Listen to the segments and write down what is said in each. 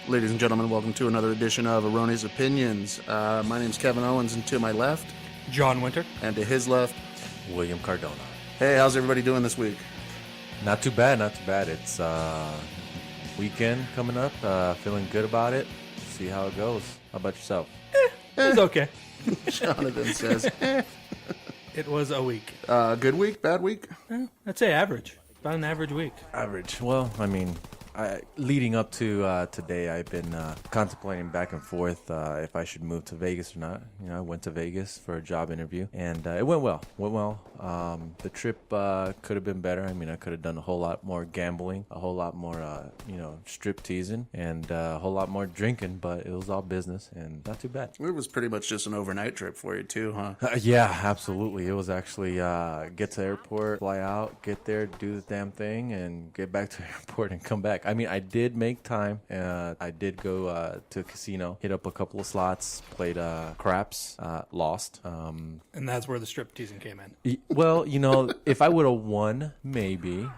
Ladies and gentlemen, welcome to another edition of Erroneous Opinions. My name's Kevin Owens, and to my left, John Winter. and to his left, William Cardona. hey, how's everybody doing this week? Not too bad, not too bad. It's weekend coming up. Feeling good about it. See how it goes. How about yourself? It was okay. Jonathan says, It was a week. good week, bad week? I'd say average. About an average week. Average. Well, I mean, leading up to today, I've been contemplating back and forth if I should move to Vegas or not. You know, I went to Vegas for a job interview, and it went well. The trip could have been better. I mean, I could have done a whole lot more gambling, a whole lot more, strip teasing, and a whole lot more drinking, but it was all business, and not too bad. It was pretty much just an overnight trip for you, too, huh? Yeah, absolutely. It was actually get to the airport, fly out, get there, do the damn thing, and get back to the airport and come back. I mean, I did make time. I did go to a casino, hit up a couple of slots, played craps, lost. And that's where the strip teasing came in. Well, if I would have won, maybe,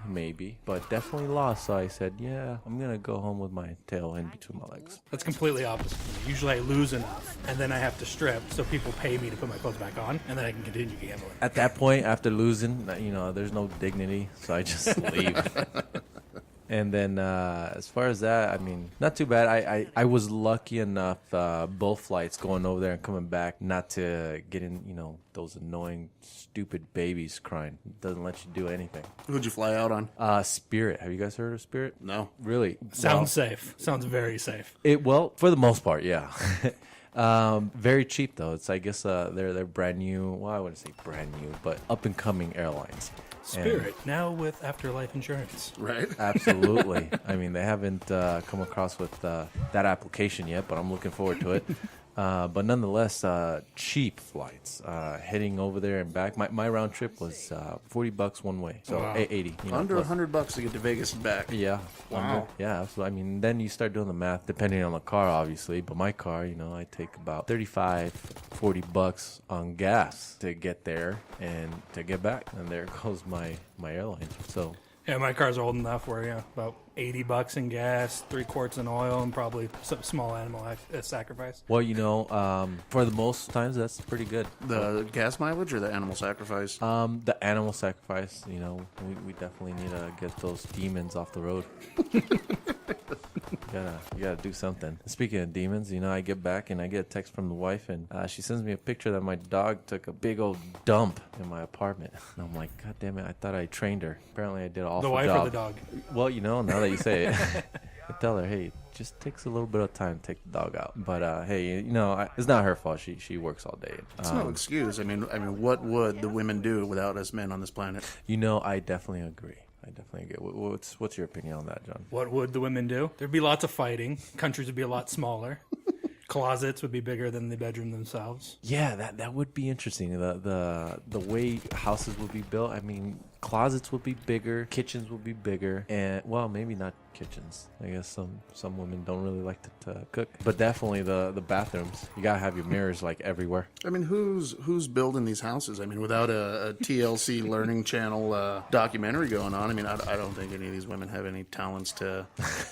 but definitely lost. So I said, yeah, I'm going to go home with my tail in between my legs. That's completely opposite. Usually I lose enough, and then I have to strip, so people pay me to put my clothes back on, and then I can continue gambling. At that point, after losing, there's no dignity, so I just leave. And then as far as that, I mean, not too bad. I was lucky enough both flights going over there and coming back not to get in, those annoying, stupid babies crying. It doesn't let you do anything. Who'd you fly out on? Spirit. Have you guys heard of Spirit? No. Really? Sounds safe. Sounds very safe. Well, for the most part, yeah. Very cheap though. It's I guess they're brand new. Well, I wouldn't say brand new, but up and coming airlines. Spirit, now with Afterlife Insurance. Right? Absolutely. I mean, they haven't come across with that application yet, but I'm looking forward to it. But nonetheless, cheap flights. Heading over there and back. My round trip was $40 one way, so Wow. $80. Under plus. $100 to get to Vegas and back. Yeah. Wow. Yeah. So I mean, then you start doing the math, depending on the car, obviously. But my car, I take about $35-$40 on gas to get there and to get back, and there goes my airline. So. Yeah, my car's old enough where, about $80 in gas, 3 quarts in oil, and probably some small animal sacrifice. Well, for the most times, that's pretty good. The gas mileage or the animal sacrifice? The animal sacrifice, we definitely need to get those demons off the road. You gotta do something. Speaking of demons, I get back and I get a text from the wife, and she sends me a picture that my dog took a big old dump in my apartment. And I'm like, God damn it, I thought I trained her. Apparently I did an awful job. The wife or the dog? Well, now that you say it, I tell her, hey, it just takes a little bit of time to take the dog out. But hey, it's not her fault. She works all day. It's no excuse. I mean, what would the women do without us men on this planet? I definitely agree. What's your opinion on that, John? What would the women do? There'd be lots of fighting. Countries would be a lot smaller. Closets would be bigger than the bedroom themselves. Yeah, that would be interesting. The way houses would be built. I mean, closets would be bigger, kitchens would be bigger, and well, maybe not kitchens. I guess some women don't really like to cook, but definitely the bathrooms. You gotta have your mirrors like everywhere. I mean, who's building these houses? I mean, without a TLC Learning Channel documentary going on, I mean, I don't think any of these women have any talents to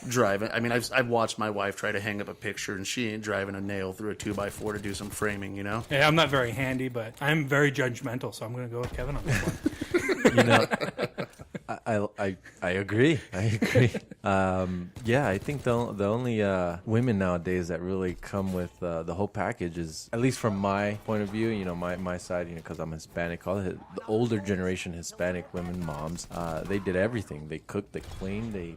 drive it. I mean, I've watched my wife try to hang up a picture, and she ain't driving a nail through a 2x4 to do some framing, Hey, I'm not very handy, but I'm very judgmental, so I'm going to go with Kevin on this one. I agree. Yeah, I think the only women nowadays that really come with the whole package is, at least from my point of view, my side, because I'm Hispanic, all the older generation Hispanic women, moms, they did everything. They cooked, they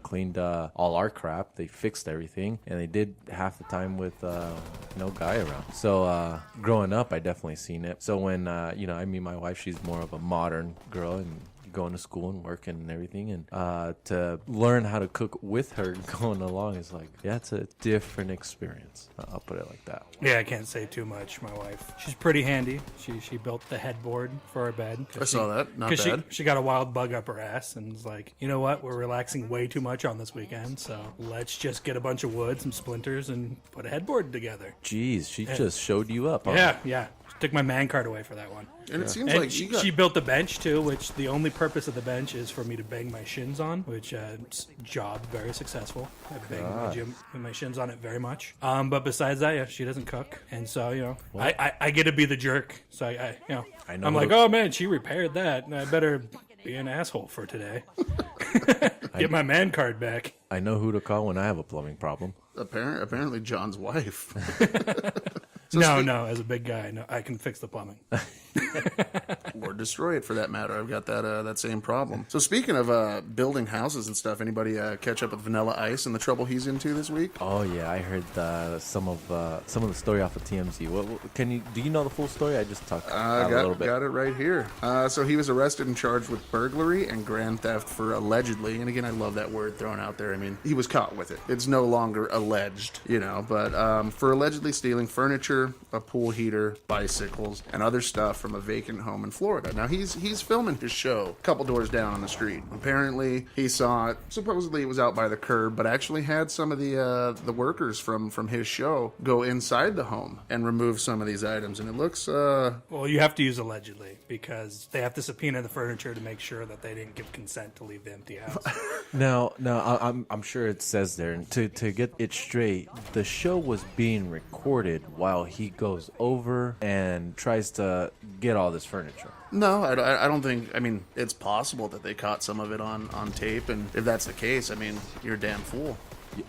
cleaned all our crap, they fixed everything, and they did half the time with no guy around. So growing up, I definitely seen it. So when I meet my wife, she's more of a modern girl and going to school and working and everything, and to learn how to cook with her going along is like, yeah, it's a different experience. I'll put it like that. Yeah, I can't say too much. My wife, she's pretty handy. She built the headboard for our bed. I saw that. Not bad. She got a wild bug up her ass and was like, you know what? We're relaxing way too much on this weekend, so let's just get a bunch of wood, some splinters, and put a headboard together. Jeez, she just showed you up. Huh? Yeah. Took my man card away for that one. And it seems And like she built the bench too, which the only purpose of the bench is for me to bang my shins on, which job very successful. I bang my shins on it very much. But besides that, yeah, she doesn't cook, and so I get to be the jerk. So I'm like, oh man, she repaired that. I better be an asshole for today. Get my man card back. I know who to call when I have a plumbing problem. apparently John's wife. No, as a big guy, no, I can fix the plumbing. Or destroy it, for that matter. I've got that same problem. So speaking of building houses and stuff, anybody catch up with Vanilla Ice and the trouble he's into this week? Oh yeah, I heard some of the story off of TMZ. Do you know the full story? I just talked a little bit. Got it right here. So he was arrested and charged with burglary and grand theft for allegedly, and again, I love that word thrown out there. I mean, he was caught with it. It's no longer alleged, but for allegedly stealing furniture, a pool heater, bicycles, and other stuff from a vacant home in Florida. Now he's filming his show a couple doors down on the street. Apparently he saw it. Supposedly it was out by the curb, but actually had some of the workers from his show go inside the home and remove some of these items. And it looks Well, you have to use allegedly because they have to subpoena the furniture to make sure that they didn't give consent to leave the empty house. No, I'm sure it says there. And to get it straight, the show was being recorded while he goes over and tries to get all this furniture. No, I don't think. I mean, it's possible that they caught some of it on tape, and if that's the case, I mean, you're a damn fool.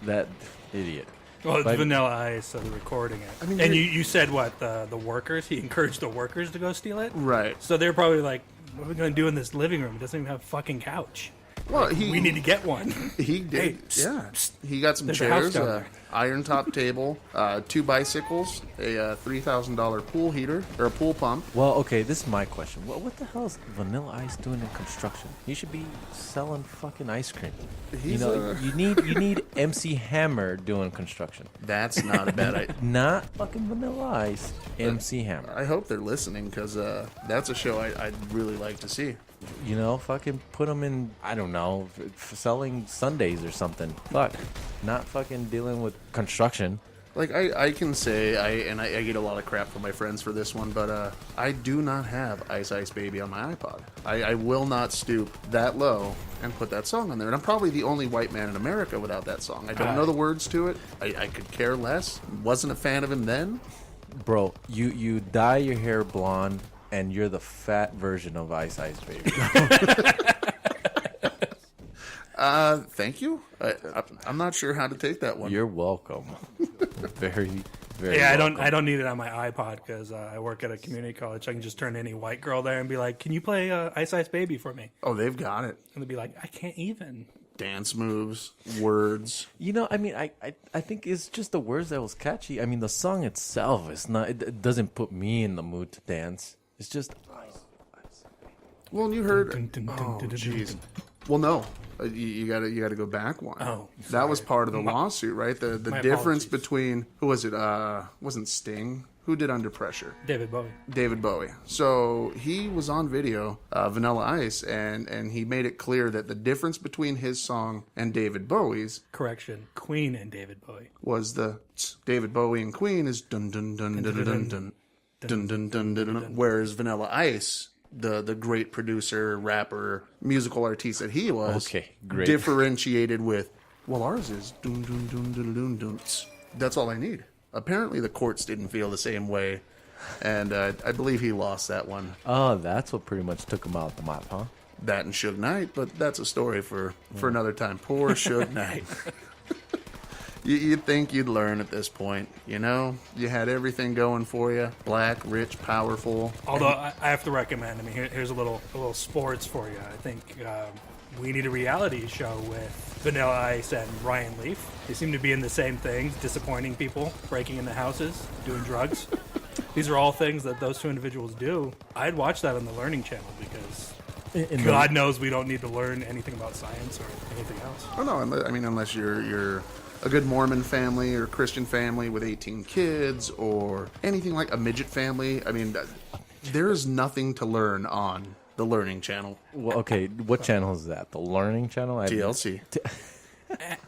That idiot. Well, it's Vanilla Ice, so they're recording it. I mean, and you said what, the workers? He encouraged the workers to go steal it? Right. So they're probably like, what are we going to do in this living room? It doesn't even have a fucking couch. Well, we need to get one. He did. Hey, yeah. He got some there's a house chairs, down there. iron top table, 2 bicycles, a $3,000 pool heater, or a pool pump. Well, okay, this is my question. What the hell is Vanilla Ice doing in construction? He should be selling fucking ice cream. You need MC Hammer doing construction. That's not a bad idea. Not fucking Vanilla Ice, MC Hammer. I hope they're listening, because that's a show I'd really like to see. Fucking put them in, I don't know, selling Sundays or something. Fuck. Not fucking dealing with construction. Like, I can say, I get a lot of crap from my friends for this one, but I do not have Ice Ice Baby on my iPod. I will not stoop that low and put that song on there. And I'm probably the only white man in America without that song. I don't know the words to it. I could care less. Wasn't a fan of him then. Bro, you dye your hair blonde, and you're the fat version of Ice Ice Baby. Thank you. I'm not sure how to take that one. You're welcome. Very, very. Yeah, welcome. I don't need it on my iPod because I work at a community college. I can just turn any white girl there and be like, "Can you play Ice Ice Baby for me?" Oh, they've got it. And they'll be like, "I can't even." Dance moves, words. I mean, I think it's just the words that was catchy. I mean, the song itself is not. It doesn't put me in the mood to dance. It's just. Well, and you heard. Oh, jeez. Well, no. You gotta go back one. Oh, that was part of the lawsuit, right? The difference apologies. between who was it? Wasn't Sting? Who did Under Pressure? David Bowie. David Bowie. So he was on video, Vanilla Ice, and he made it clear that the difference between his song and David Bowie's Correction, Queen and David Bowie. was the David Bowie and Queen is dun dun dun dun dun dun dun dun dun dun dun, whereas Vanilla Ice, the great producer, rapper, musical artiste that he was, Okay, great. differentiated with, well, ours is dun dun dun dun dun dun. That's all I need. Apparently, the courts didn't feel the same way, and I believe he lost that one. Oh, that's what pretty much took him out the map, huh? That and Suge Knight, but that's a story for another time. Poor Suge Knight. You'd think you'd learn at this point, you had everything going for you, black, rich, powerful. Although I have to recommend, I mean, here's a little sports for you. I think we need a reality show with Vanilla Ice and Ryan Leaf. They seem to be in the same things, disappointing people, breaking into houses, doing drugs. These are all things that those two individuals do. I'd watch that on the Learning Channel because God knows we don't need to learn anything about science or anything else. Oh no, I mean, unless you're a good Mormon family or Christian family with 18 kids or anything like a midget family. I mean, there's nothing to learn on the Learning Channel. Well, okay, what channel is that? The Learning Channel? TLC.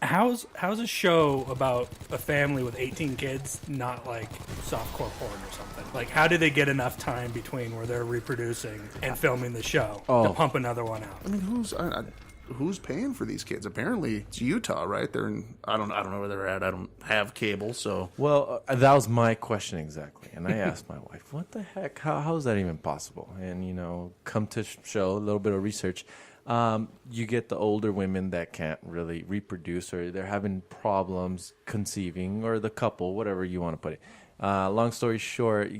How's a show about a family with 18 kids not like softcore porn or something? Like, how do they get enough time between where they're reproducing and filming the show to pump another one out? I mean, who's paying for these kids? Apparently, it's Utah, right? They're in. I don't know where they're at. I don't have cable, so. Well, that was my question exactly, and I asked my wife, "What the heck? How is that even possible?" And come to show a little bit of research. You get the older women that can't really reproduce, or they're having problems conceiving, or the couple, whatever you want to put it. Long story short,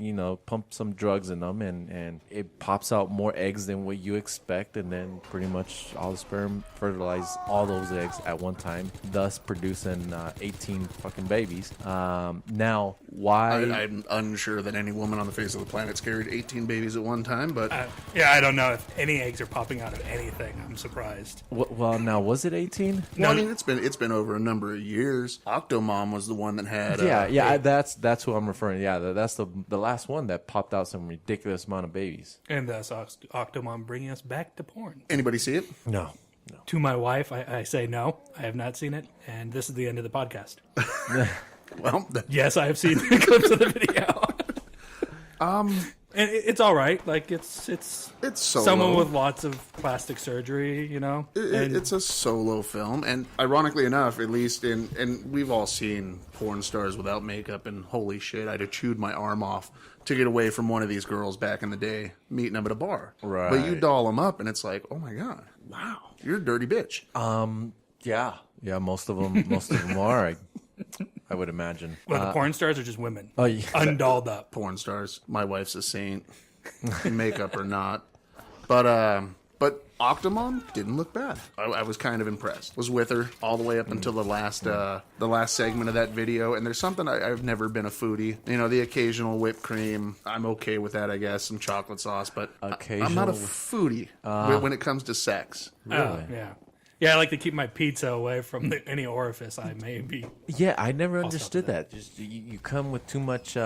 pump some drugs in them, and it pops out more eggs than what you expect, and then pretty much all the sperm fertilize all those eggs at one time, thus producing 18 fucking babies. Now, why? I'm unsure that any woman on the face of the planet's carried 18 babies at one time, but I don't know if any eggs are popping out of anything. I'm surprised. Well, now was it 18? Well, I mean, it's been over a number of years. Octomom was the one that had. That's who I'm referring. Yeah, that's the last one that popped out some ridiculous amount of babies. And that's Octomom bringing us back to porn. Anybody see it? No. To my wife, I say no. I have not seen it, and this is the end of the podcast. Well, yes, I have seen the clips of the video. And it's all right. Like it's solo. Someone with lots of plastic surgery, It's a solo film, and ironically enough, at least and we've all seen porn stars without makeup, and holy shit, I'd have chewed my arm off to get away from one of these girls back in the day, meeting them at a bar. Right. But you doll them up, and it's like, oh my god, wow, you're a dirty bitch. Yeah, most of them are. I would imagine. Well, the porn stars are just women. Oh, yeah. Undolled up. Porn stars. My wife's a saint, makeup or not. But Octomom didn't look bad. I was kind of impressed. Was with her all the way up until the last segment of that video. And there's something I've never been a foodie. The occasional whipped cream. I'm okay with that, I guess. Some chocolate sauce, but I'm not a foodie when it comes to sex. Really? Yeah. Yeah, I like to keep my pizza away from any orifice I may be. Yeah, I never understood that. Just you come with too much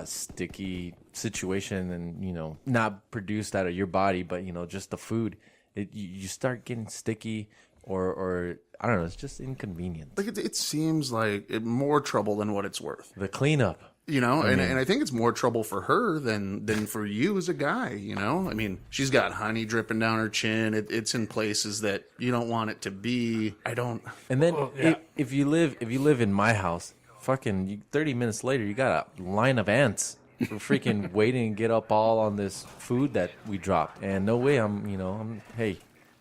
sticky situation, and not produced out of your body, but just the food. You start getting sticky, or I don't know. It's just inconvenient. Like it seems like more trouble than what it's worth. The cleanup. And I think it's more trouble for her than for you as a guy, I mean, she's got honey dripping down her chin. It's in places that you don't want it to be. I don't. And then if you live in my house, fucking 30 minutes later, you got a line of ants freaking waiting to get up all on this food that we dropped. And no way I'm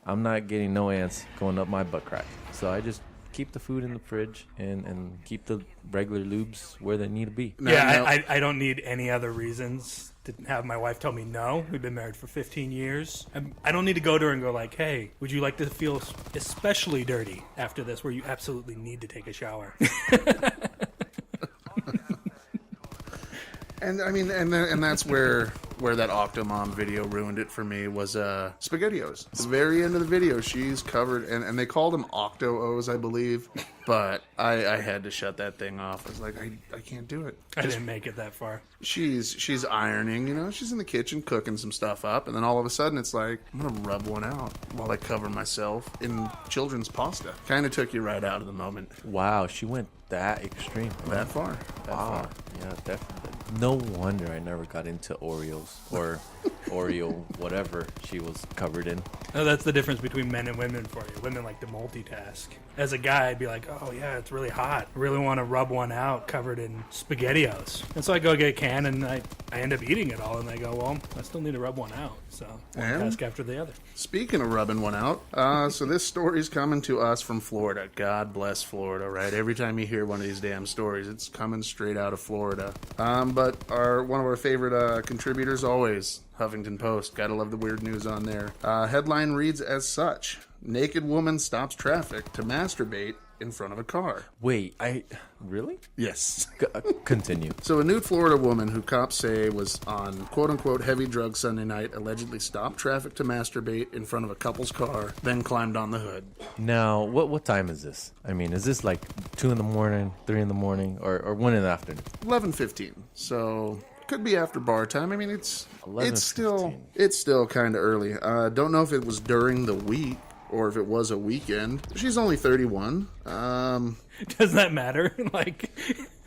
not getting no ants going up my butt crack. So I just keep the food in the fridge and keep the regular lubes where they need to be. I don't need any other reasons to have my wife tell me no. We've been married for 15 years. I don't need to go to her and go like, hey, would you like to feel especially dirty after this, where you absolutely need to take a shower? And I mean, and that's where that Octomom video ruined it for me was SpaghettiOs. At the very end of the video, she's covered, and they called them Octo-O's, I believe. But I had to shut that thing off. I was like, I can't do it. I didn't make it that far. She's ironing, she's in the kitchen cooking some stuff up, and then all of a sudden it's like, I'm gonna rub one out while I cover myself in children's pasta. Kind of took you right out of the moment. Wow, she went that extreme. That far. Wow. Yeah, definitely. No wonder I never got into Oreos or Oreo, whatever she was covered in. No, that's the difference between men and women for you. Women like to multitask. As a guy, I'd be like, oh yeah, it's really hot. I really want to rub one out covered in SpaghettiOs. And so I go get a can, and I end up eating it all, and I go, well, I still need to rub one out. So one task after the other. Speaking of rubbing one out, so this story's coming to us from Florida. God bless Florida, right? Every time you hear one of these damn stories, it's coming straight out of Florida. But one of our favorite contributors always, Huffington Post. Gotta love the weird news on there. Headline reads as such: Naked woman stops traffic to masturbate in front of a car. Wait, really? Yes. Continue. So a nude Florida woman who cops say was on quote-unquote heavy drugs Sunday night allegedly stopped traffic to masturbate in front of a couple's car, then climbed on the hood. Now, what time is this? I mean, is this like 2 in the morning, 3 in the morning, or 1 in the afternoon? 11:15. So could be after bar time. I mean, it's still kind of early. Don't know if it was during the week, or if it was a weekend. She's only 31. Doesn't that matter? Like,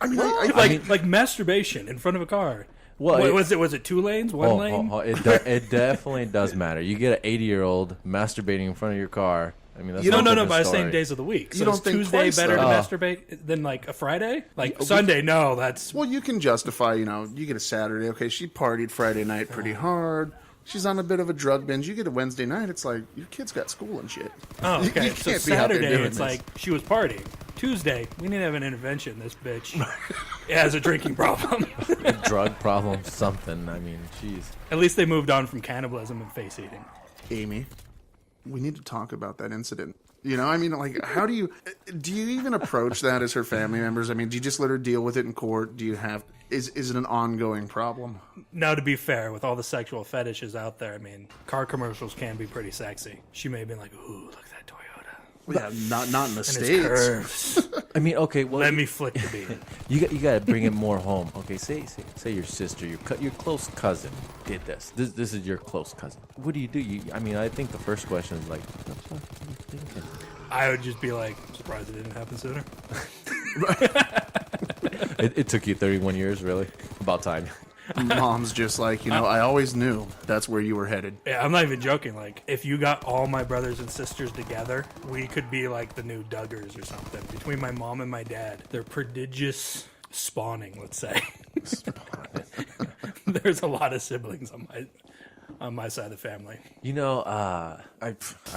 I mean, like masturbation in front of a car. Well, Wait, was it 2 lanes, 1 lane? It definitely does matter. You get an 80-year-old masturbating in front of your car. I mean, that's No, a by the story. same days of the week. So You don't is think Tuesday twice, better to though. masturbate than like a Friday? Like Sunday, no, that's... well, you can justify, you get a Saturday. Okay, she partied Friday night pretty hard. She's on a bit of a drug binge. You get a Wednesday night, it's like, your kid's got school and shit. Oh, okay. You So can't be out there Saturday, doing it's this. like she was partying. Tuesday, we need to have an intervention. This bitch has a drinking problem. A drug problem, something. I mean, jeez. At least they moved on from cannibalism and face eating. Amy, we need to talk about that incident. I mean, like, how do you even approach that as her family members? I mean, do you just let her deal with it in court? Is it an ongoing problem? Now, to be fair, with all the sexual fetishes out there, I mean, car commercials can be pretty sexy. She may have been like, ooh, look at that Toyota. Well, yeah, not in the And its States. curves. I mean, okay, well, Let me flick the beat. you got to bring it more home. Okay, say your sister, your close cousin did this. This is your close cousin. What do you do? I think the first question is like, what the fuck are you thinking? I would just be like, surprised it didn't happen sooner. It took you 31 years, really? About time. Mom's just like, I always knew that's where you were headed. Yeah, I'm not even joking. Like, if you got all my brothers and sisters together, we could be like the new Duggars or something. Between my mom and my dad, they're prodigious spawning, let's say. There's a lot of siblings on my side of the family. I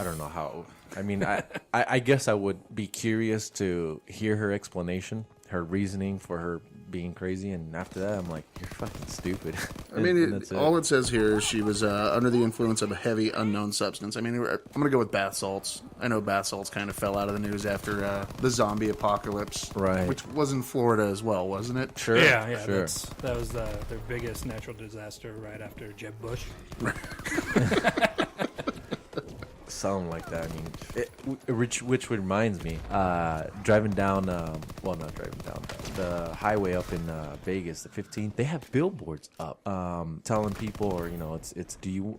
don't know how. I mean, I guess I would be curious to hear her explanation, her reasoning for her being crazy, and after that, I'm like, you're fucking stupid. I mean, And that's all it says here is she was under the influence of a heavy unknown substance. I mean, I'm going to go with bath salts. I know bath salts kind of fell out of the news after the zombie apocalypse. Right. Which was in Florida as well, wasn't it? Sure. Yeah, sure. that was their biggest natural disaster right after Jeb Bush. Something like that. I mean, which reminds me, driving down, not driving down, the highway up in Vegas, the 15th, they have billboards up telling people, or, it's do you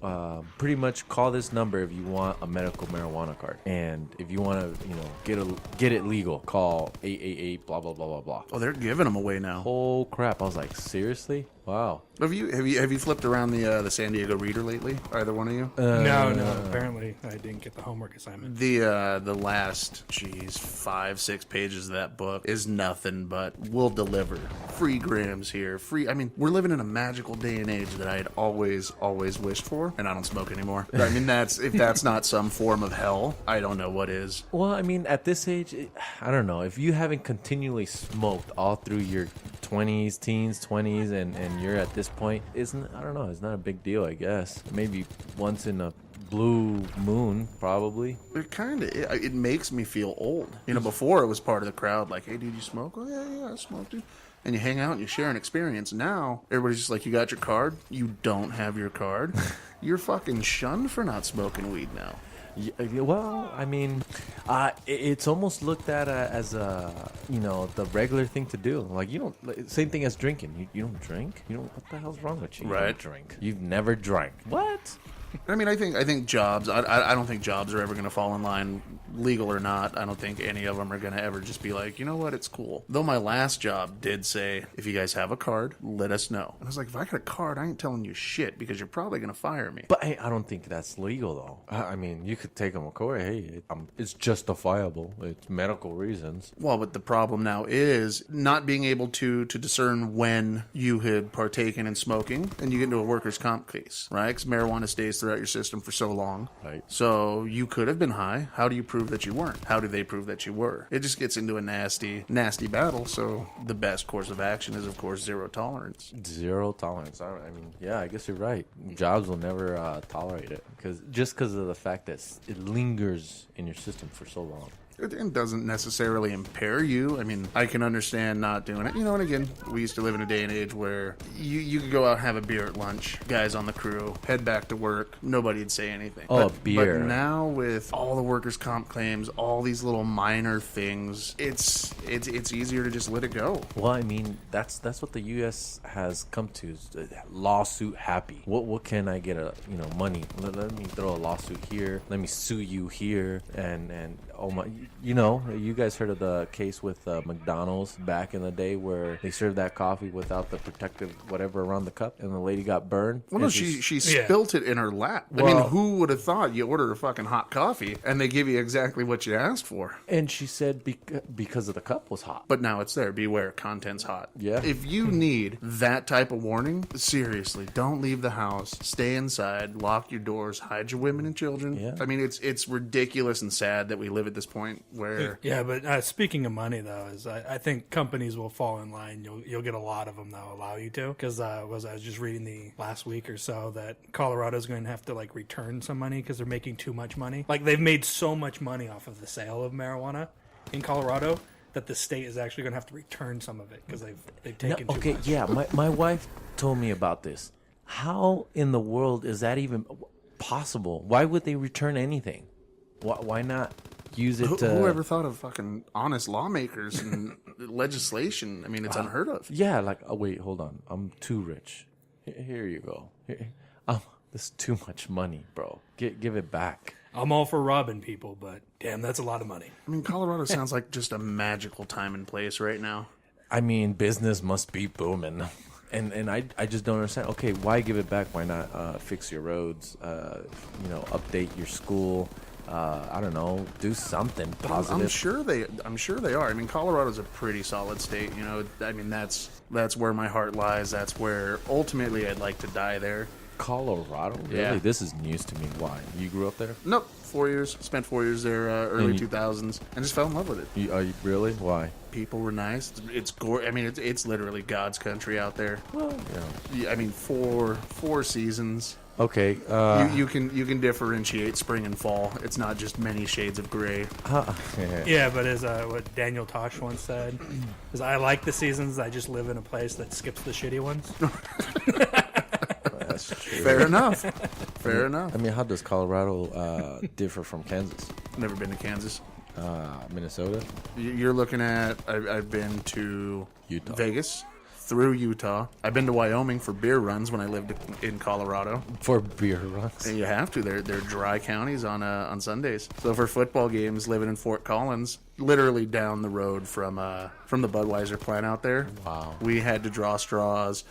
pretty much call this number if you want a medical marijuana card. And if you want to, get it legal, call 888, blah, blah, blah, blah, blah. Oh, they're giving them away now. Oh, crap. I was like, seriously? Wow. Have you flipped around the San Diego Reader lately? Either one of you? No. Apparently, I didn't get the homework assignment. The last 5-6 pages of that book is nothing but we'll deliver free grams here. Free. I mean, we're living in a magical day and age that I had always wished for, and I don't smoke anymore. I mean, if that's not some form of hell, I don't know what is. Well, I mean, at this age, I don't know. If you haven't continually smoked all through your 20s, teens, 20s, and you're at this point, I don't know, it's not a big deal, I guess. Maybe once in a blue moon, probably. It makes me feel old. Before it was part of the crowd, like, hey, dude, you smoke? Oh, yeah, I smoke, dude. And you hang out and you share an experience. Now, everybody's just like, you got your card? You don't have your card? You're fucking shunned for not smoking weed now. Well, I mean, it's almost looked at as the regular thing to do. Like, you don't, same thing as drinking. You don't drink? What the hell's wrong with you? You Right. don't drink. You've never drank. What? I mean, I think jobs. I don't think jobs are ever going to fall in line, legal or not. I don't think any of them are going to ever just be like, you know what, it's cool. Though my last job did say, if you guys have a card, let us know. And I was like, if I got a card, I ain't telling you shit because you're probably going to fire me. But hey, I don't think that's legal though. I mean, you could take them to court. Hey, it's justifiable. It's medical reasons. Well, but the problem now is not being able to discern when you had partaken in smoking, and you get into a workers' comp case, right? Because marijuana stays throughout your system for so long. Right. So you could have been high. How do you prove that you weren't? How do they prove that you were? It just gets into a nasty battle. So the best course of action is, of course, zero tolerance. Zero tolerance. I mean, yeah, I guess you're right. Jobs will never tolerate it because of the fact that it lingers in your system for so long. It doesn't necessarily impair you. I mean, I can understand not doing it. You know, and again, we used to live in a day and age where you could go out and have a beer at lunch, guys on the crew, head back to work, nobody'd say anything. Oh, but, beer. But now with all the workers' comp claims, all these little minor things, it's easier to just let it go. Well, I mean, that's what the U.S. has come to, is lawsuit happy. What can I get money? Let me throw a lawsuit here. Let me sue you here, and oh my, you guys heard of the case with McDonald's back in the day where they served that coffee without the protective whatever around the cup, and the lady got burned. Well, no, she spilt it in her lap. I mean, who would have thought you order a fucking hot coffee and they give you exactly what you asked for? And she said because of the cup was hot. But now it's there. Beware, content's hot. Yeah. If you need that type of warning, seriously, don't leave the house. Stay inside. Lock your doors. Hide your women and children. Yeah. I mean, it's ridiculous and sad that we live at this point where... Yeah, but speaking of money, though, is I think companies will fall in line. You'll get a lot of them that will allow you to. Because I was just reading the last week or so that Colorado's going to have to return some money because they're making too much money. They've made so much money off of the sale of marijuana in Colorado that the state is actually going to have to return some of it because they've taken too much. Yeah, my wife told me about this. How in the world is that even possible? Why would they return anything? Why not use it to... Whoever thought of fucking honest lawmakers and legislation? I mean, it's unheard of. Yeah, wait, hold on. I'm too rich. Here you go. This is too much money, bro. Give it back. I'm all for robbing people, but damn, that's a lot of money. I mean, Colorado sounds like just a magical time and place right now. I mean, business must be booming. And I just don't understand. Okay, why give it back? Why not fix your roads? Update your school. I don't know, do something positive. I'm sure they are. I mean, Colorado's a pretty solid state. I mean, that's where my heart lies. That's where ultimately I'd like to die there. Colorado? Really? Yeah. This is news to me. Why? You grew up there? Nope. 4 years. Spent 4 years there, early 2000s, and just fell in love with it. Are you really? Why? People were nice. It's I mean, it's literally God's country out there. Well, yeah. I mean, four seasons. Okay. You can differentiate spring and fall. It's not just many shades of gray. Yeah, but as what Daniel Tosh once said, is I like the seasons. I just live in a place that skips the shitty ones. That's true. Fair enough. Fair enough. I mean, how does Colorado differ from Kansas? Never been to Kansas. Minnesota? You're looking at... I've been to Utah. Vegas, through Utah. I've been to Wyoming for beer runs when I lived in Colorado. For beer runs? And you have to. They're dry counties on Sundays. So for football games, living in Fort Collins, literally down the road from the Budweiser plant out there. Wow. We had to draw straws.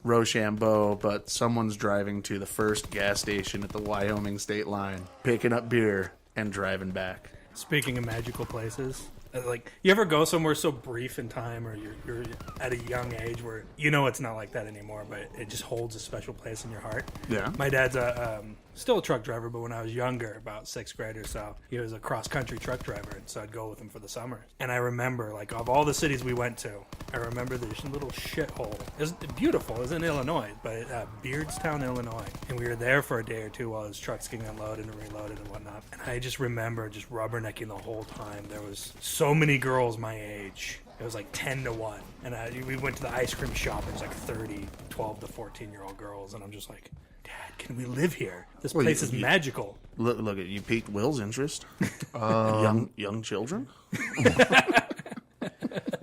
Rochambeau, but someone's driving to the first gas station at the Wyoming state line, picking up beer and driving back. Speaking of magical places, you ever go somewhere so brief in time, or you're at a young age where it's not like that anymore, but it just holds a special place in your heart? Yeah. My dad's still a truck driver, but when I was younger, about 6th grade or so, he was a cross-country truck driver, and so I'd go with him for the summer. And I remember, of all the cities we went to, I remember this little shithole. It was beautiful. It was in Illinois, but Beardstown, Illinois. And we were there for a day or two while his trucks getting unloaded and reloaded and whatnot. And I just remember just rubbernecking the whole time. There was so many girls my age. It was 10-1. And we went to the ice cream shop. It was 30, 12 to 14-year-old girls. And I'm just like, Dad, can we live here? This place is magical. Look at you piqued Will's interest. Young children.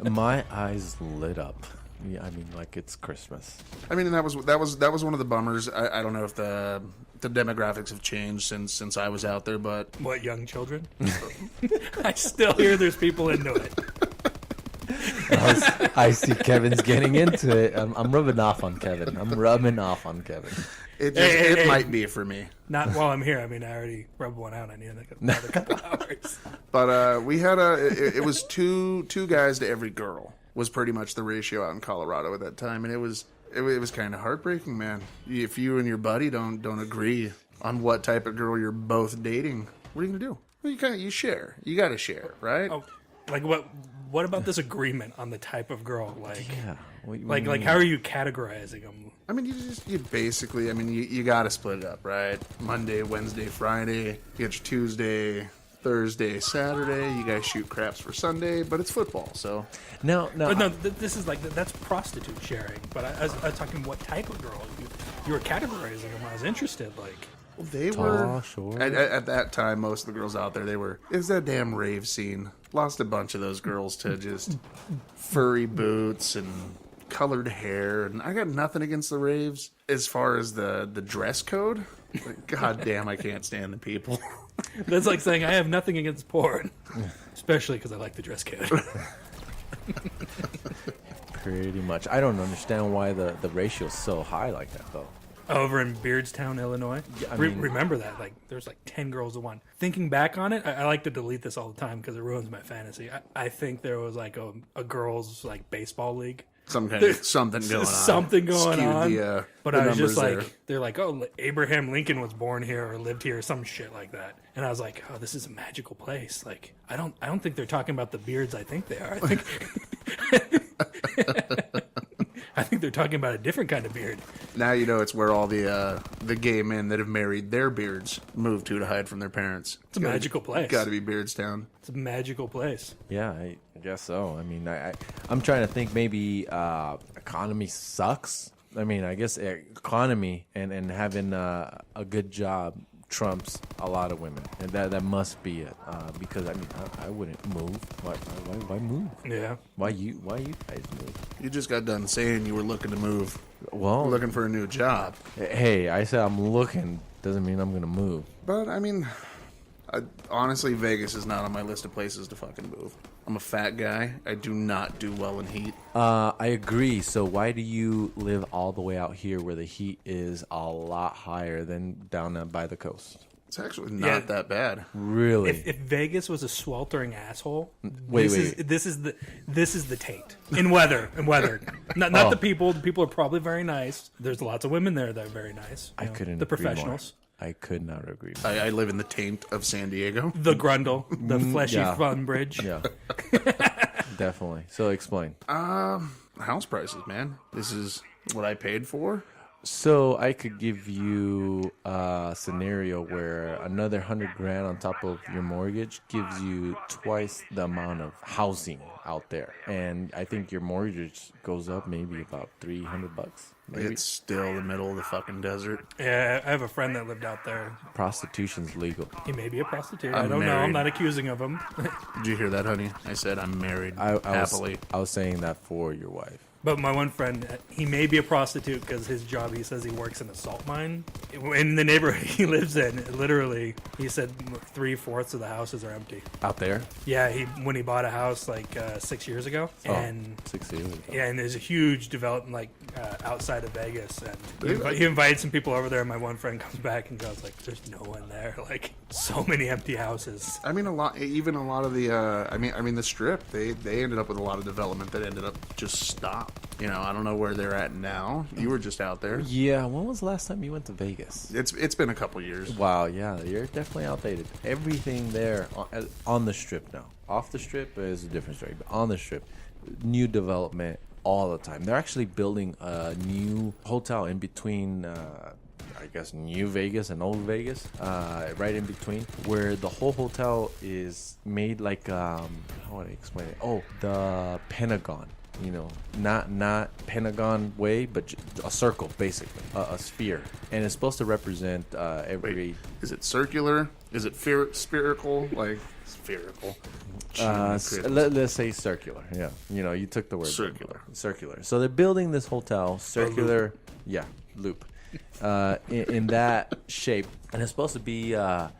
My eyes lit up. Yeah, I mean, it's Christmas. I mean, and that was one of the bummers. I don't know if the demographics have changed since I was out there, but what, young children? I still hear there's people into it. I see Kevin's getting into it. I'm rubbing off on Kevin. It might be for me. Not while I'm here. I mean, I already rubbed one out. I need another couple hours. But we had it was two guys to every girl was pretty much the ratio out in Colorado at that time, and it was kind of heartbreaking, man. If you and your buddy don't agree on what type of girl you're both dating, what are you gonna do? Well, you share. You got to share, right? Oh, what about this agreement on the type of girl? Yeah. How are you categorizing them? I mean, you basically, you got to split it up, right? Monday, Wednesday, Friday. You get your Tuesday, Thursday, Saturday. You guys shoot craps for Sunday, but it's football, so No, But no, this is like that's prostitute sharing. But I was talking what type of girl you were categorizing them. I was interested. Like they Tall, were short. at that time. Most of the girls out there, it was that damn rave scene. Lost a bunch of those girls to just furry boots and colored hair, and I got nothing against the raves as far as the dress code. Like, God damn, I can't stand the people. that's like saying I have nothing against porn, especially because I like the dress code. Pretty much. I don't understand why the ratio is so high like that, though. Over in Beardstown, Illinois. Yeah, I mean- Remember that? Like, there's like 10 girls to 1. Thinking back on it, I like to delete this all the time because it ruins my fantasy. I think there was like a girls like baseball league. Something going on. Something going Skewed on. But the I was just numbers like, there. they're like, oh, Abraham Lincoln was born here or lived here or some shit like that. And I was like, oh, this is a magical place. Like, I don't think they're talking about the beards I think they are. I think I think they're talking about a different kind of beard. Now you know it's where all the gay men that have married their beards move to hide from their parents. It's a magical place. Got to be Beardstown. It's a magical place. Yeah, I guess so. I mean, I'm trying to think maybe economy sucks. I mean, I guess economy and having a good job trumps a lot of women, and that must be it. Because I mean, I wouldn't move. Why move? Yeah. Why you guys move? You just got done saying you were looking to move. Well, Looking for a new job. hey, I said I'm looking. Doesn't mean I'm gonna move. But, I mean, honestly, Vegas is not on my list of places to fucking move. I'm a fat guy. I do not do well in heat. I agree. So why do you live all the way out here where the heat is a lot higher than down by the coast? It's actually not Yeah. that bad. Really? If Vegas was a sweltering asshole, Wait. this is the taint in weather. Not Oh. the people. The people are probably very nice. There's lots of women there that are very nice. I You know, couldn't. The agree more. professionals, I could not agree more. I live in the taint of San Diego. the grundle, the fleshy yeah. fun bridge. Yeah. Definitely. So explain. House prices, man. This is what I paid for. So I could give you a scenario where another $100,000 on top of your mortgage gives you twice the amount of housing out there, and I think your mortgage goes up maybe about $300. Maybe. It's still the middle of the fucking desert. Yeah, I have a friend that lived out there. Prostitution's legal. He may be a prostitute. I'm I don't know. I'm married. not accusing of him. Did you hear that, honey? I said I'm married I happily. was saying that for your wife. But my one friend, he may be a prostitute because his job, he says he works in a salt mine. In the neighborhood he lives in, literally, he said 3/4 of the houses are empty. Out there? Yeah, when he bought a house like 6 years ago, and 6 years ago. yeah, and there's a huge development like outside of Vegas, and Really? he invited some people over there. And my one friend comes back and goes like, "There's no one there. Like so many empty houses." I mean, a lot of the. I mean, the Strip. They ended up with a lot of development that ended up just stopped. You know, I don't know where they're at now. You were just out there. Yeah, when was the last time you went to Vegas? It's been a couple years. Wow, yeah, you're definitely outdated. Everything there on the Strip now. Off the Strip is a different story, but on the Strip, new development all the time. They're actually building a new hotel in between, I guess, New Vegas and Old Vegas, right in between, where the whole hotel is made like, how would I explain it? Oh, the Pentagon. You know, not Pentagon way, but a circle, basically, a sphere, and it's supposed to represent every. Wait, is it circular? Is it spherical? Like spherical? Let's say circular. Yeah, you know, you took the word Circular. So they're building this hotel circular. Yeah, loop. In that shape, and it's supposed to be, a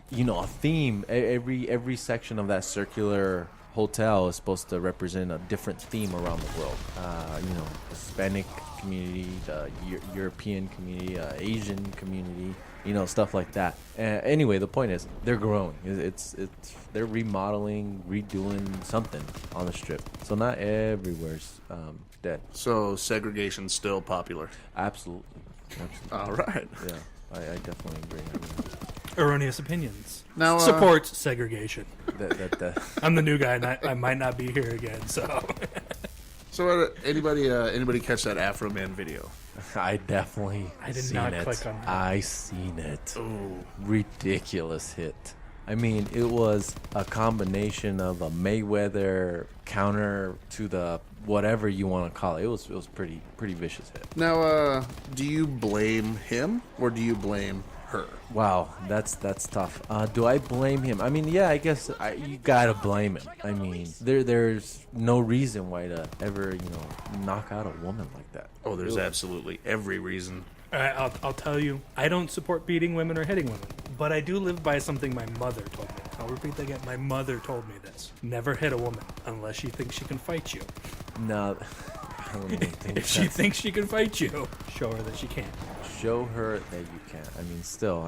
theme. Every section of that circular hotel is supposed to represent a different theme around the world. Hispanic community, the European community, Asian community, stuff like that. Anyway, the point is they're growing. They're remodeling, redoing something on the Strip. So not everywhere's dead. So segregation's still popular. Absolutely. All right. Yeah, I definitely agree. I mean, Erroneous opinions. Now, supports segregation. that I'm the new guy, and I might not be here again. So So anybody catch that Afro Man video? I definitely I did seen not it. click on that. I seen it. Oh, Ridiculous hit. I mean, it was a combination of a Mayweather counter to the whatever you want to call it. It was pretty vicious hit. Now, do you blame him or do you blame her? Wow, that's tough. Do I blame him? I mean, yeah, I guess you gotta blame him. I mean, there's no reason why to ever knock out a woman like that. Oh, there's absolutely every reason. All right, I'll tell you, I don't support beating women or hitting women, but I do live by something my mother told me. I'll repeat that again. My mother told me this. Never hit a woman unless she thinks she can fight you. No, I don't even think If she thinks she can fight you, show her that she can't. show her that you can. I mean, still,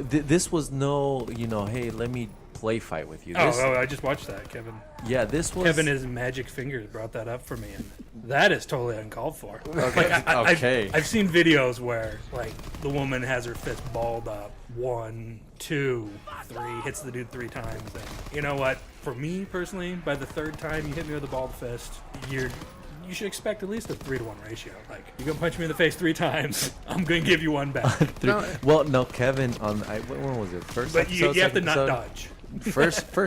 this was no, hey, let me play fight with you. This, I just watched that, Kevin. yeah, this was Kevin, his magic fingers brought that up for me, and that is totally uncalled for. Okay. Okay. I've seen videos where, like, the woman has her fist balled up, 1, 2, 3, hits the dude 3 times. And you know what? For me personally, by the 3rd time you hit me with a balled fist, you should expect at least a 3-to-1 ratio. Like, you're gonna punch me in the face 3 times, I'm gonna give you 1 back. Well, no, Kevin, when was it? First But episode, you have to second not episode? dodge.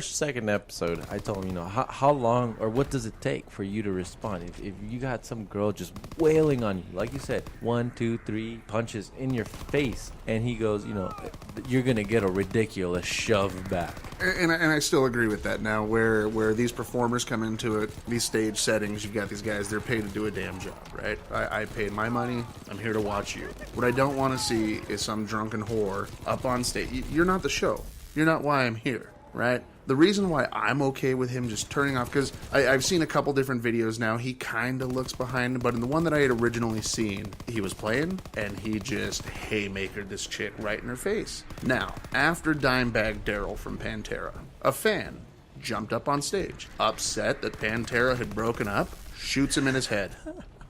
Second episode, I told him, how long or what does it take for you to respond? If you got some girl just wailing on you, like you said, 1, 2, 3 punches in your face, and he goes, you're gonna get a ridiculous shove back. And I still agree with that. Now, where these performers come into it, these stage settings, you've got these guys, they're paid to do a damn job, right? I paid my money, I'm here to watch you. What I don't want to see is some drunken whore up on stage. You're not the show. You're not why I'm here, right? The reason why I'm okay with him just turning off, because I've seen a couple different videos now, he kind of looks behind him, but in the one that I had originally seen, he was playing, and he just haymakered this chick right in her face. Now, after Dimebag Daryl from Pantera, a fan jumped up on stage, upset that Pantera had broken up, shoots him in his head.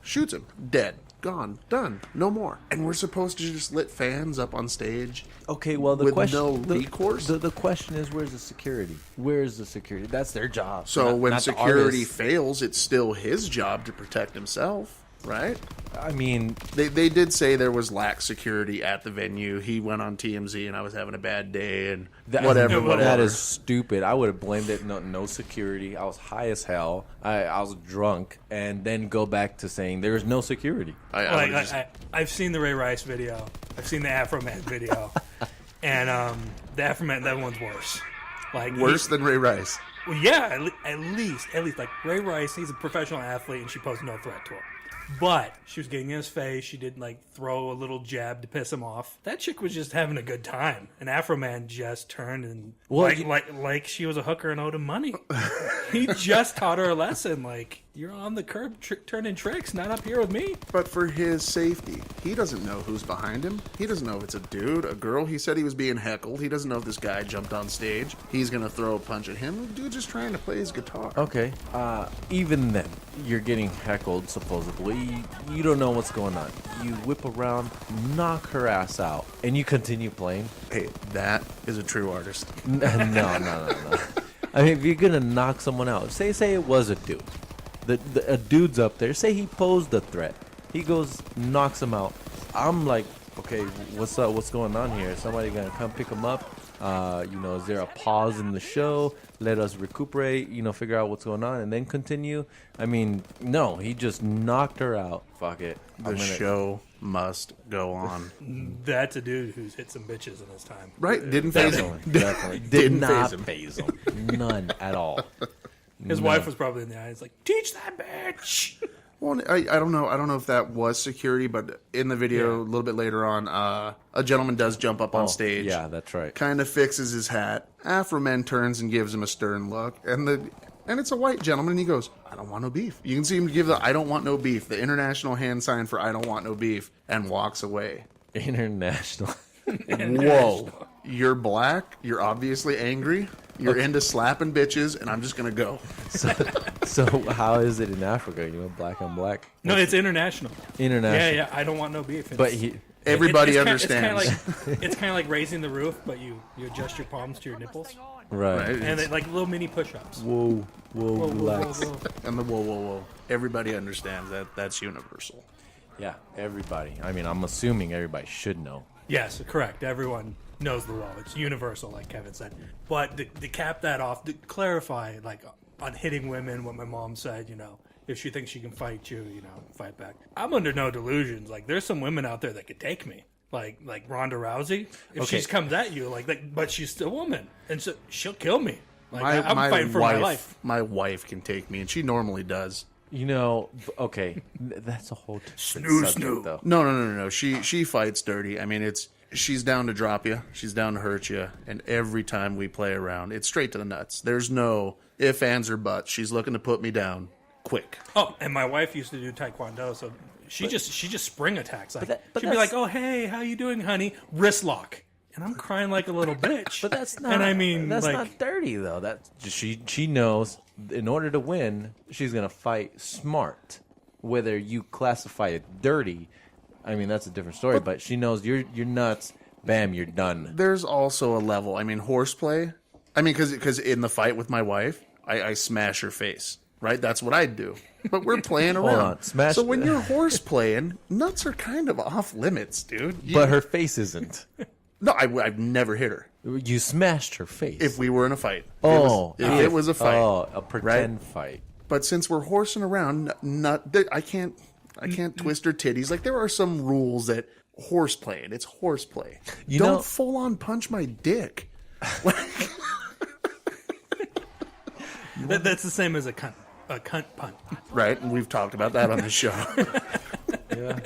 Shoots him. Dead. Gone. Done. No more. And we're supposed to just let fans up on stage. Okay, well, the with question, no recourse. The question is, where's the security? Where's the security? That's their job. So when not the security artist. fails, it's still his job to protect himself, right? I mean, They did say there was lax security at the venue. He went on TMZ and I was having a bad day and whatever. That is stupid. I would have blamed it. No security. I was high as hell. I was drunk, and then go back to saying there is no security. I've seen the Ray Rice video. I've seen the Afro Man video, and the Afro Man, that one's worse. Like Worse than Ray Rice. Well, yeah, at least like Ray Rice, he's a professional athlete, and she posed no threat to him. But she was getting in his face. She did like throw a little jab to piss him off. That chick was just having a good time. And Afro Man just turned and like she was a hooker and owed him money. He just taught her a lesson. Like, you're on the curb turning tricks, not up here with me. But for his safety, he doesn't know who's behind him. He doesn't know if it's a dude, a girl. He said he was being heckled. He doesn't know if this guy jumped on stage. He's going to throw a punch at him. The dude's just trying to play his guitar. Okay. Even then, you're getting heckled, supposedly. You don't know what's going on. You whip around, knock her ass out, and you continue playing. Hey, that is a true artist. No. I mean, if you're going to knock someone out, say it was a dude. A dude's up there. Say he posed a threat. He goes, knocks him out. I'm like, okay, what's up? What's going on here? Is somebody going to come pick him up? Is there a pause in the show? Let us recuperate, figure out what's going on and then continue. I mean, no, he just knocked her out. Fuck it. The show must go on. That's a dude who's hit some bitches in his time. Right? Didn't phase him. Definitely. Did not phase him. None at all. His wife was probably in the eyes like, teach that bitch. Well, I don't know. I don't know if that was security, but in the video a little bit later on, a gentleman does jump up on stage. Yeah, that's right. Kind of fixes his hat. Afro Man turns and gives him a stern look, and it's a white gentleman, and he goes, "I don't want no beef." You can see him give the "I don't want no beef," the international hand sign for "I don't want no beef," and walks away. International. Whoa. You're black. You're obviously angry. You're into slapping bitches, and I'm just going to go. So how is it in Africa? Black on black? No, it's international. International. Yeah, I don't want no beef. But everybody understands. It's kind of like raising the roof, but you adjust your palms to your nipples. Right. And they, like little mini push-ups. Whoa, relax. Whoa. And the whoa. Everybody understands that. That's universal. Yeah, everybody. I mean, I'm assuming everybody should know. Yes, correct. Everyone knows the law. It's universal, like Kevin said. But to cap that off, to clarify, like on hitting women, what my mom said, if she thinks she can fight you, fight back. I'm under no delusions. Like, there's some women out there that could take me. Like Ronda Rousey, if she comes at you, but she's still a woman, and so she'll kill me. Like, I'm fighting for my life. My wife can take me, and she normally does. That's a whole different Snoo, subject, snoo. though. No. She fights dirty. I mean, she's down to drop you. She's down to hurt you. And every time we play around, it's straight to the nuts. There's no ifs, ands, or buts. She's looking to put me down quick. Oh, and my wife used to do Taekwondo, so she just spring attacks. Like, but she'd be like, "Oh, hey, how you doing, honey?" Wrist lock. And I'm crying like a little bitch. But that's not. And I mean, that's like, not dirty though. That's just, she knows in order to win, she's gonna fight smart. Whether you classify it dirty, I mean that's a different story. But she knows you're nuts. Bam, you're done. There's also a level. I mean, horseplay. I mean, because in the fight with my wife, I smash her face. Right, that's what I'd do. But we're playing around. on, smash. So when you're horse playing, nuts are kind of off limits, dude. But her face isn't. No, I've never hit her. You smashed her face. If we were in a fight. Oh, if it was a fight. Oh, a pretend fight. But since we're horsing around, I can't twist her titties. Like, there are some rules that horse playing. It's horseplay. Don't full on punch my dick. that's the same as a cunt punt. Right, and we've talked about that on the show. Yeah,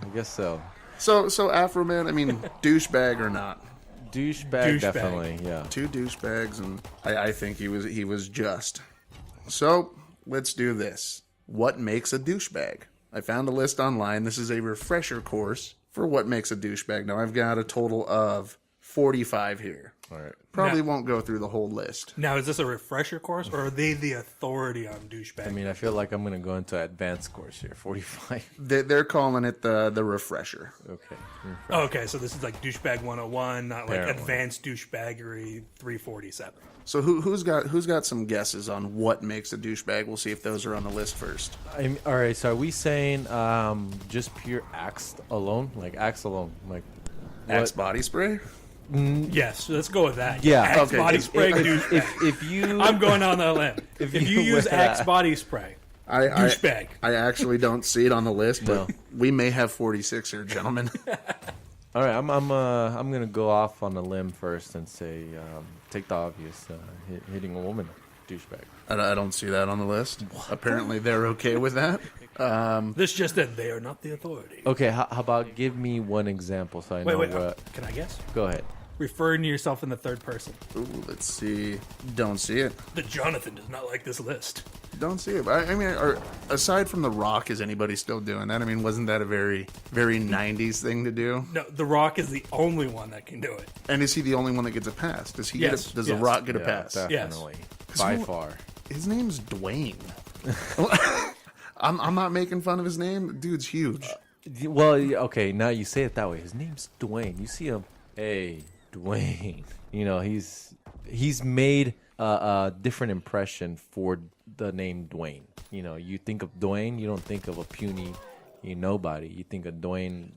I guess so. So Afro Man, I mean, douchebag or not? Douchebag, definitely. Yeah. 2 douchebags, and I think he was just. So let's do this. What makes a douchebag? I found a list online. This is a refresher course for what makes a douchebag. Now I've got a total of 45 here. All right. Probably won't go through the whole list. Now, is this a refresher course, or are they the authority on douchebag? I mean, I feel like I'm going to go into advanced course here. 45. They're calling it the refresher. Okay. Okay, so this is like douchebag 101, not like Apparently. advanced douchebaggery 347. So who's got some guesses on what makes a douchebag? We'll see if those are on the list first. All right. So are we saying just pure Axe alone? Like Axe alone? Like Axe body spray? Yes, let's go with that. Yeah. Axe Okay, body if- spray douchebag. if you I'm going on that limb. If you you use wear Axe that- body spray, douchebag. I actually don't see it on the list, but No. we may have 46 here, gentlemen. All right, I'm gonna go off on a limb first and say take the obvious, hitting a woman, douchebag. I don't see that on the list. Apparently, they're okay with that. This just in, they are not the authority. Okay, how about give me one example so I know Wait, what. can I guess? Go ahead. Referring to yourself in the third person. Ooh, let's see. Don't see it. The Jonathan does not like this list. Don't see it. I mean, aside from The Rock, is anybody still doing that? I mean, wasn't that a very, very 90s thing to do? No, The Rock is the only one that can do it. And is he the only one that gets a pass? Does he Yes, does yes. The Rock get a Yeah, pass? definitely. Yes. By So- far. His name's Dwayne. I'm not making fun of his name. Dude's huge. Well, okay, now you say it that way. His name's Dwayne. You see him, hey, Dwayne. You know, he's made a different impression for the name Dwayne. You know, you think of Dwayne, you don't think of a puny nobody. You think of Dwayne,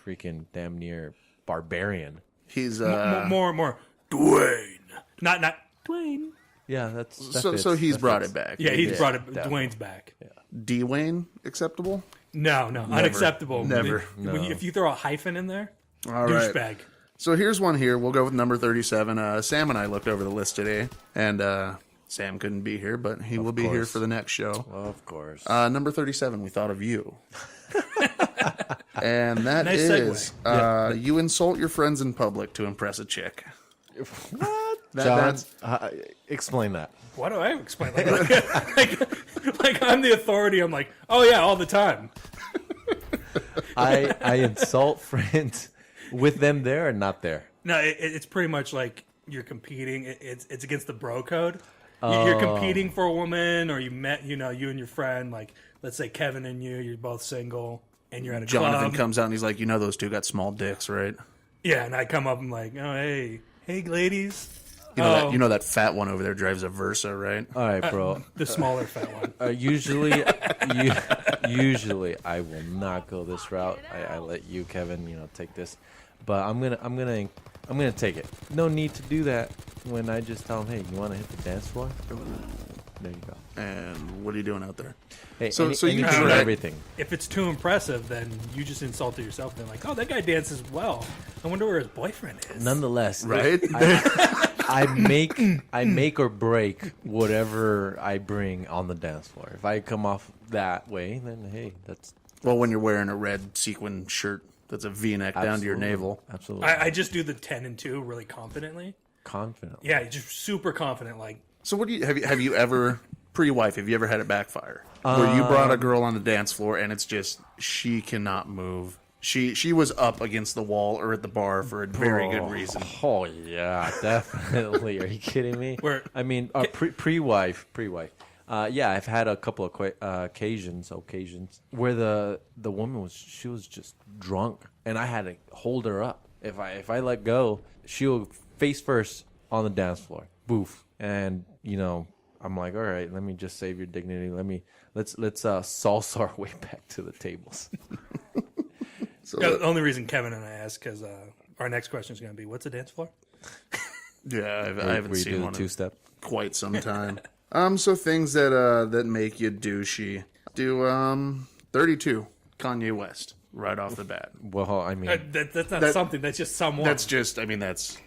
freaking damn near barbarian. He's More. Dwayne. Not Dwayne. Yeah, that so fits. he's That brought fits. it back. Yeah, he's brought it. definitely. Dwayne's back. Dwayne acceptable? No, unacceptable. Never. If you throw a hyphen in there, All right. douchebag. So here's one here. We'll go with number 37. Sam and I looked over the list today, and Sam couldn't be here, but he will be here course. for the next show. Of course. Number 37, we thought of you. And that Nice is segue. you insult your friends in public to impress a chick. What? John, John, explain that. Why do I explain like I'm the authority? I'm like, oh yeah, all the time. I insult friends with them there or not there. No, it's pretty much like you're competing. It's against the bro code. You're competing for a woman, or you met, you and your friend. Like, let's say Kevin and you're both single, and you're at a Jonathan club. comes out and he's like, those two got small dicks, right? Yeah, and I come up and like, oh hey ladies. You know that fat one over there drives a Versa, right? All right, bro. The smaller fat one. Usually I will not go this route. I let you, Kevin, take this. But I'm gonna I'm gonna take it. No need to do that when I just tell them, hey, you want to hit the dance floor? There you go. And what are you doing out there? Hey, So you anything can and try- everything. If it's too impressive, then you just insulted yourself. They're like, oh, that guy dances well. I wonder where his boyfriend is. Nonetheless, Right? I make or break whatever I bring on the dance floor. If I come off that way, then hey, that's Well, when you're wearing a red sequin shirt that's a V-neck down to your absolutely- navel. Absolutely. I just do the 10 and 2 really confidently. Confident. Yeah, just super confident. Like, So what do you have you ever pre-wife, have you ever had it backfire? Where you brought a girl on the dance floor and it's just she cannot move. She was up against the wall or at the bar for a very good reason. Oh yeah, definitely. Are you kidding me? Where- I mean, pre-wife. Yeah, I've had a couple of occasions where the woman she was just drunk, and I had to hold her up. If I let go, she'll face first on the dance floor, boof, and I'm like, all right, let me just save your dignity. Let's salsa our way back to the tables. So the only reason Kevin and I asked, because our next question is going to be, what's a dance floor? yeah, I haven't Where you seen do the one in two-step. quite some time. So things that make you douchey. Do 32 Kanye West right off the bat. Well, I mean, That's not something. That's just someone. That's just, I mean, that's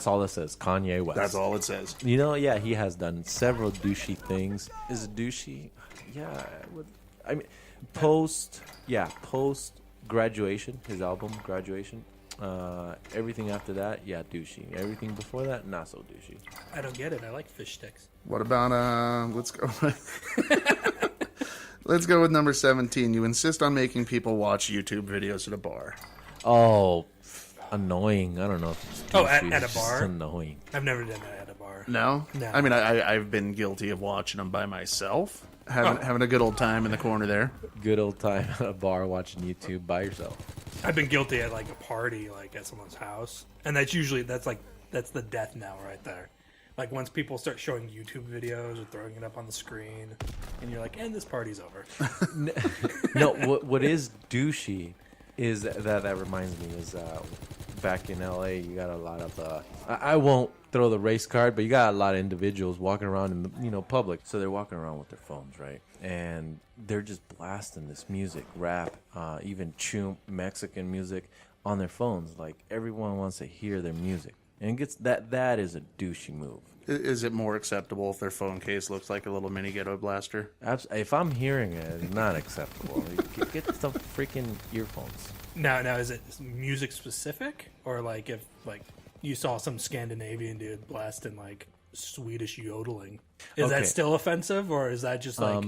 all it says. Kanye West. all it says. Yeah, he has done several douchey things. Is it douchey? Yeah, I mean, post graduation, his album Graduation. Everything after that, yeah, douchey. Everything before that, not so douchey. I don't get it. I like fish sticks. What about let's go let's go with number 17. You insist on making people watch YouTube videos at a bar. Oh, annoying. I don't know if it's Oh, douchey, at a it's just bar? annoying. I've never done that at a bar. No? No. I mean, I've been guilty of watching them by myself. Having a good old time in the corner there. Good old time at a bar watching YouTube by yourself. I've been guilty at like a party, like at someone's house, and that's the death knell right there. Like once people start showing YouTube videos or throwing it up on the screen, and you're like, "And this party's over." No, what is douchey is that reminds me is back in LA, you got a lot of I won't throw the race card, but you got a lot of individuals walking around in the public. So they're walking around with their phones, right? And they're just blasting this music, rap, even chump Mexican music on their phones. Like everyone wants to hear their music. And it gets that is a douchey move. Is it more acceptable if their phone case looks like a little mini ghetto blaster? If I'm hearing it, it's not acceptable. Get some freaking earphones. Now, is it music specific, or like if like you saw some Scandinavian dude blasting like Swedish yodeling? Is Okay. that still offensive, or is that just like?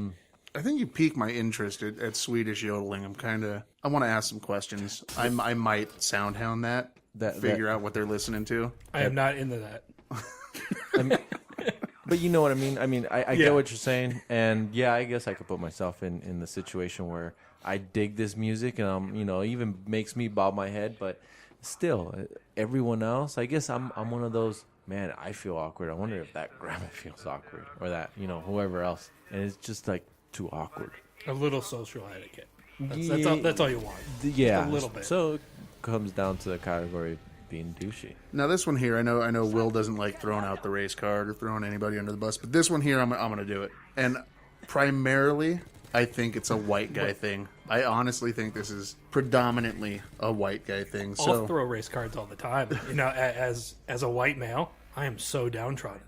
I think you piqued my interest at Swedish yodeling. I want to ask some questions. I might soundhound that. Figure out what they're listening to. I am not into that. But you know what I mean? I mean, I Yeah. get what you're saying. And yeah, I guess I could put myself in the situation where I dig this music and even makes me bob my head. But still, everyone else, I guess I'm one of those, man, I feel awkward. I wonder if that grandma feels awkward or that, whoever else. And it's just like too awkward. A little social etiquette. Yeah. That's all you want. Yeah. a little bit. So it comes down to the category of being douchey. Now this one here, I know Will doesn't like throwing out the race card or throwing anybody under the bus, but this one here, I'm going to do it. And primarily, I think it's a white guy thing. I honestly think this is predominantly a white guy thing. I'll So throw race cards all the time. As a white male, I am so downtrodden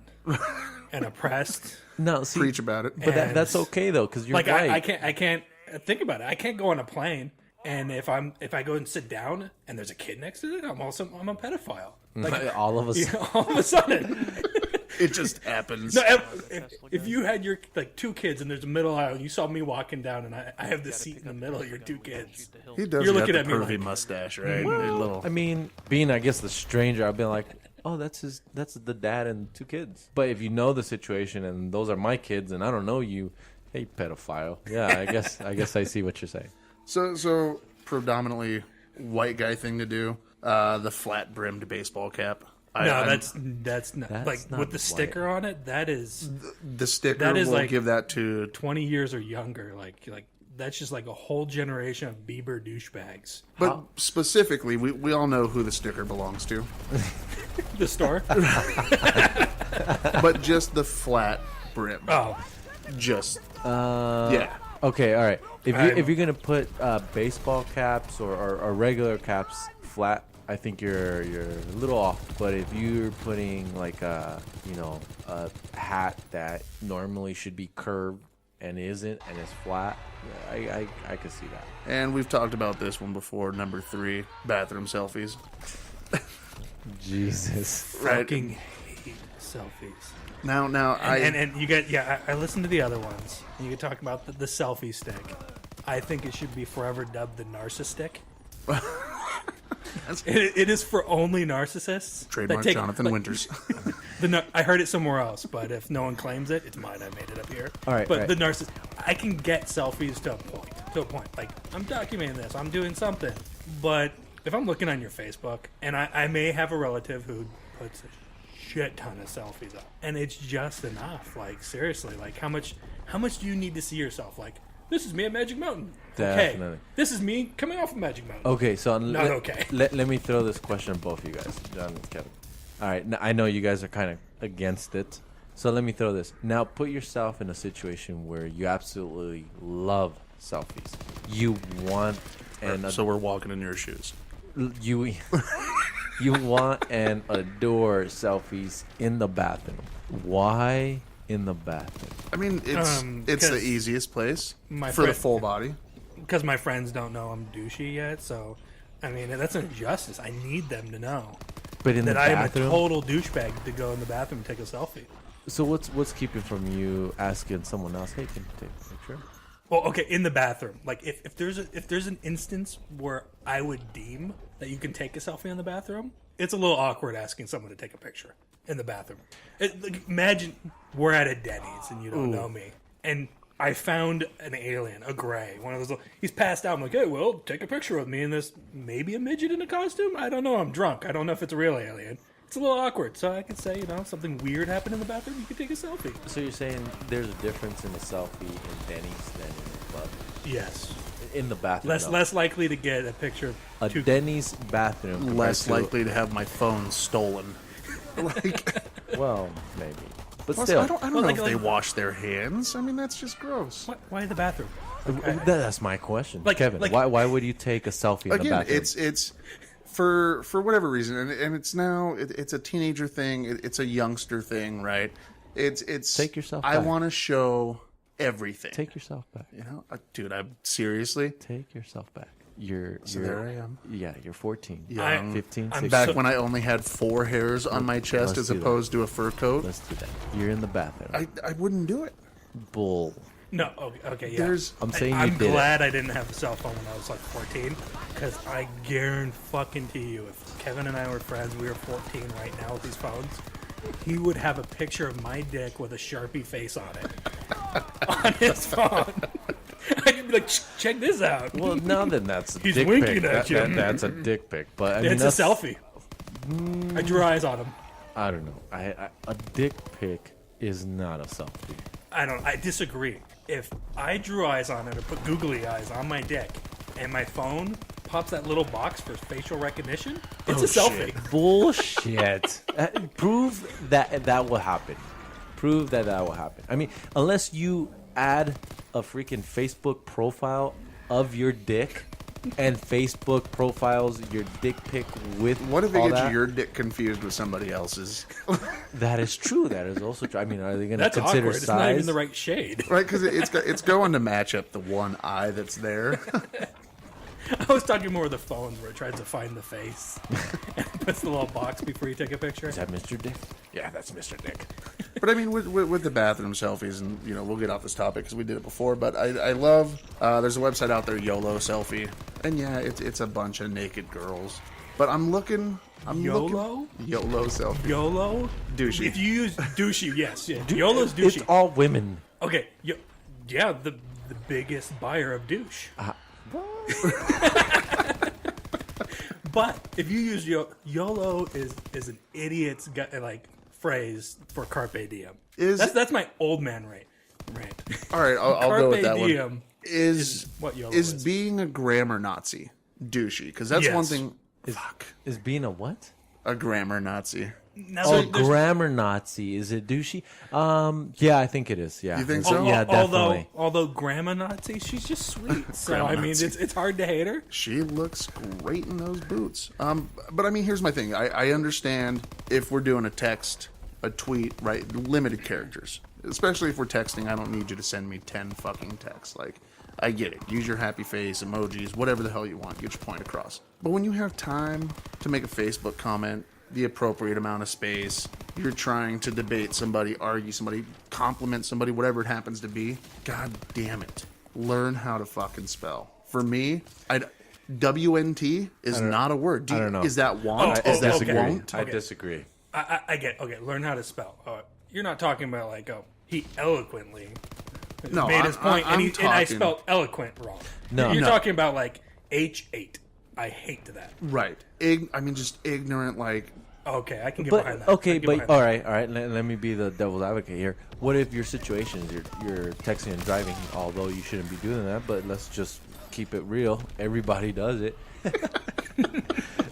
and oppressed. No, see, preach about it. but that's okay though, because you're Like white. I can't think about it. I can't go on a plane, and if I go and sit down and there's a kid next to it, I'm a pedophile. Like all of us. all of a sudden. It just happens. No, if you had your two kids and there's a middle aisle, and you saw me walking down, and I have the seat in the middle of your two kids. He does You're got looking the at me pervy like- mustache, right? I mean, being I guess the stranger, I've been like, oh, that's the dad and two kids. But if you know the situation and those are my kids and I don't know you, hey pedophile. Yeah, I guess I see what you're saying. So predominantly white guy thing to do. The flat brimmed baseball cap. That's not That's like not with the sticker on it. That is the sticker. that is we'll like- give that to 20 years or younger. Like that's just like a whole generation of Bieber douchebags. But specifically, we all know who the sticker belongs to. The store? But just the flat brim. Oh. Just, yeah. Okay, all right. If you're gonna put baseball caps or regular caps flat, I think you're a little off. But if you're putting like a hat that normally should be curved and isn't and is flat, I could see that. And we've talked about this one before. Number 3, bathroom selfies. Jesus. Right. Fucking hate selfies. Now, And you get, I listened to the other ones. You could talk about the selfie stick. I think it should be forever dubbed the narcissistic. It is for only narcissists. Trademark Jonathan Winters. I heard it somewhere else, but if no one claims it, it's mine. I made it up here. All right, but right. the narcissist, I can get selfies to a point. Like, I'm documenting this. I'm doing something. But if I'm looking on your Facebook, and I may have a relative who puts a shit ton of selfies up, and it's just enough. Like, seriously, like how much do you need to see yourself? Like, this is me at Magic Mountain. Definitely. Okay, this is me coming off of Magic Mountain. Okay, so okay. Let me throw this question at both of you guys, John and Kevin. All right, now, I know you guys are kind of against it, so let me throw this. Now, put yourself in a situation where you absolutely love selfies. You want so we're walking in your shoes. you you want and adore selfies in the bathroom. Why in the bathroom? I mean, it's the easiest place for the full body. Because my friends don't know I'm douchey yet, so I mean that's an injustice. I need them to know But in that the I am a bathroom. total douchebag to go in the bathroom and take a selfie. So what's keeping from you asking someone else, hey, can you take a picture? Well, okay, in the bathroom. Like if there's an instance where I would deem that you can take a selfie in the bathroom, it's a little awkward asking someone to take a picture in the bathroom. Like, imagine we're at a Denny's and you don't know me, and I found an alien, a gray, one of those. He's passed out. I'm like, hey, well, take a picture with me in this. Maybe a midget in a costume. I don't know. I'm drunk. I don't know if it's a real alien. It's a little awkward. So I could say, something weird happened in the bathroom. You could take a selfie. So you're saying there's a difference in a selfie in Denny's than in a club? Yes. In the bathroom. Less likely to get a picture of Denny's bathroom. Less compared likely to have my phone stolen. Well, maybe. But Plus, still. I don't know if they wash their hands. I mean, that's just gross. Why the bathroom? That's my question. Kevin, like- why would you take a selfie in the Again, bathroom? it's for whatever reason, and it's now it's a teenager thing. It's a youngster thing, right? It's Take yourself I back. want to show everything. Take yourself back. Dude, I'm seriously. Take yourself back. You're there I am. Yeah, you're 14. Young. 15, I'm 16. Back when I only had 4 hairs on my chest Let's as do that. opposed to a fur coat, Let's do that. You're in the bathroom. I wouldn't do it. Bull. No, okay, yeah. I'm saying I'm you did glad I didn't have a cell phone when I was like 14, because I guarantee you, if Kevin and I were friends, we were 14 right now with these phones, he would have a picture of my dick with a Sharpie face on it on his phone. I'd be like, check this out. Well, now then that's a He's dick winking pic. at you. That's a dick pic. But I mean, It's a selfie. I drew eyes on him. I don't know. A dick pic is not a selfie. I disagree. If I drew eyes on it or put googly eyes on my dick and my phone pops that little box for facial recognition, it's a selfie. Bullshit. Prove that will happen. Prove that will happen. I mean, unless you add a freaking Facebook profile of your dick and Facebook profiles your dick pic with What if it all gets that? your dick confused with somebody else's? That is true. That is also true. I mean, are they going to That's consider awkward. It's not even size? the right shade. Right, because it's going to match up the one eye that's there. I was talking more of the phones where it tries to find the face and puts the little box before you take a picture. Is that Mr. Dick? Yeah, that's Mr. Dick. But I mean, with the bathroom selfies, and we'll get off this topic because we did it before. But I love. There's a website out there, YOLO Selfie, and yeah, it's a bunch of naked girls. But I'm looking. YOLO? YOLO Selfie. YOLO? Douchey. If you use douchey, yes. Yeah. YOLO's douchey. It's all women. Okay. Yeah, the biggest buyer of douche. But if you use YOLO is an idiot's phrase for carpe diem. That's my old man rate. Right. All right, I'll go with that Carpe one. diem Is what YOLO is is. being a grammar Nazi douchey? Because that's one Yes. thing. Fuck, Is being a what? a grammar Nazi. Now, Oh, there's- grammar Nazi. Is it douchey? Yeah, I think it is. Yeah. You think so? Yeah, definitely. Although Grandma Nazi, she's just sweet. So Grandma I mean, Nazi. it's hard to hate her. She looks great in those boots. But I mean, here's my thing. I understand if we're doing a text, a tweet, right? Limited characters. Especially if we're texting, I don't need you to send me 10 fucking texts. Like, I get it. Use your happy face, emojis, whatever the hell you want. Get your point across. But when you have time to make a Facebook comment, the appropriate amount of space, you're trying to debate somebody, argue somebody, compliment somebody, whatever it happens to be, god damn it. Learn how to fucking spell. For me, WNT is not a word. I don't know. Is that want? Oh, is that okay. won't? I disagree. I get learn how to spell. You're not talking about like he eloquently No, made his point, I'm and I talking- spelled eloquent wrong. No. You're No. talking about like H8. I hate that. Right. I mean, just ignorant, like, Okay, I can get behind But that. okay, I can get but behind all right. Let me be the devil's advocate here. What if your situation is you're texting and driving, although you shouldn't be doing that? But let's just keep it real. Everybody does it.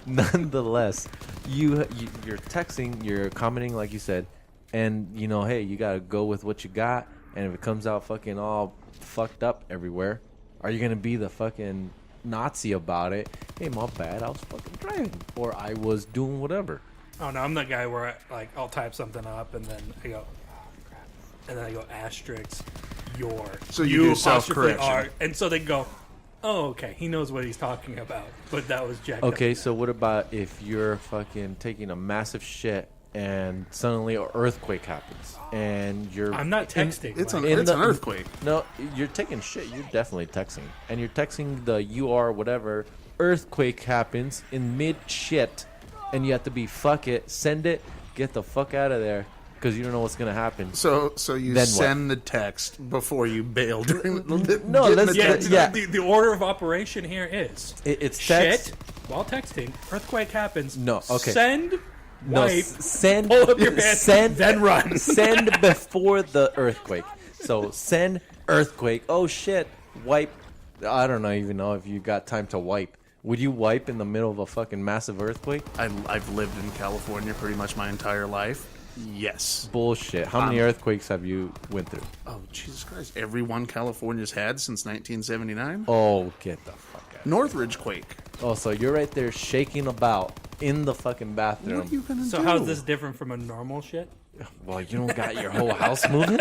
Nonetheless, you're texting, you're commenting like you said, and hey, you gotta go with what you got. And if it comes out fucking all fucked up everywhere, are you gonna be the fucking Nazi about it? Hey, my bad, I was fucking driving, or I was doing whatever. Oh no, I'm that guy where I'll type something up and then I go, oh crap, and then I go asterisk your. So you do apostrophe self-correction. R, and so they go, oh okay, he knows what he's talking about, but that was jacked up. Okay, so what about if you're fucking taking a massive shit and suddenly an earthquake happens and you're I'm not texting. it's Mike. an earthquake. No, you're taking shit. You're definitely texting, and you're texting the UR whatever. Earthquake happens in mid shit, and you have to be fuck it, send it, get the fuck out of there because you don't know what's gonna happen. So you Then what? send the text before you bail during the No, getting let's the Yeah, text. Yeah. The order of operation here is It's text. shit while texting. Earthquake happens. No, okay. Send, No, wipe, send. pull up your pants, Send. then run. Send before the earthquake. So send earthquake. Oh shit! Wipe. I don't even know if you got time to wipe. Would you wipe in the middle of a fucking massive earthquake? I've lived in California pretty much my entire life. Yes. Bullshit. How many earthquakes have you went through? Oh, Jesus Christ. Every one California's had since 1979. Oh, get the fuck out. Northridge quake. Oh, so you're right there shaking about in the fucking bathroom. What are you going to do? So how's this different from a normal shit? Well, you don't got your whole house moving?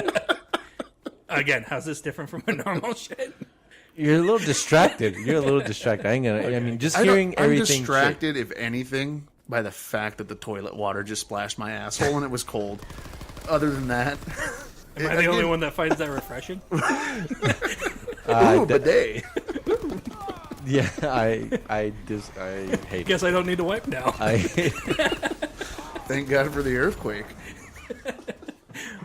Again, how's this different from a normal shit? You're a little distracted. You're a little distracted. I ain't gonna. I mean, just hearing I'm everything. distracted, if anything, by the fact that the toilet water just splashed my asshole and it was cold. Other than that... Am I the only one that finds that refreshing? Ooh, bidet. Yeah, I hate it. Guess I don't need to wipe now. Thank God for the earthquake.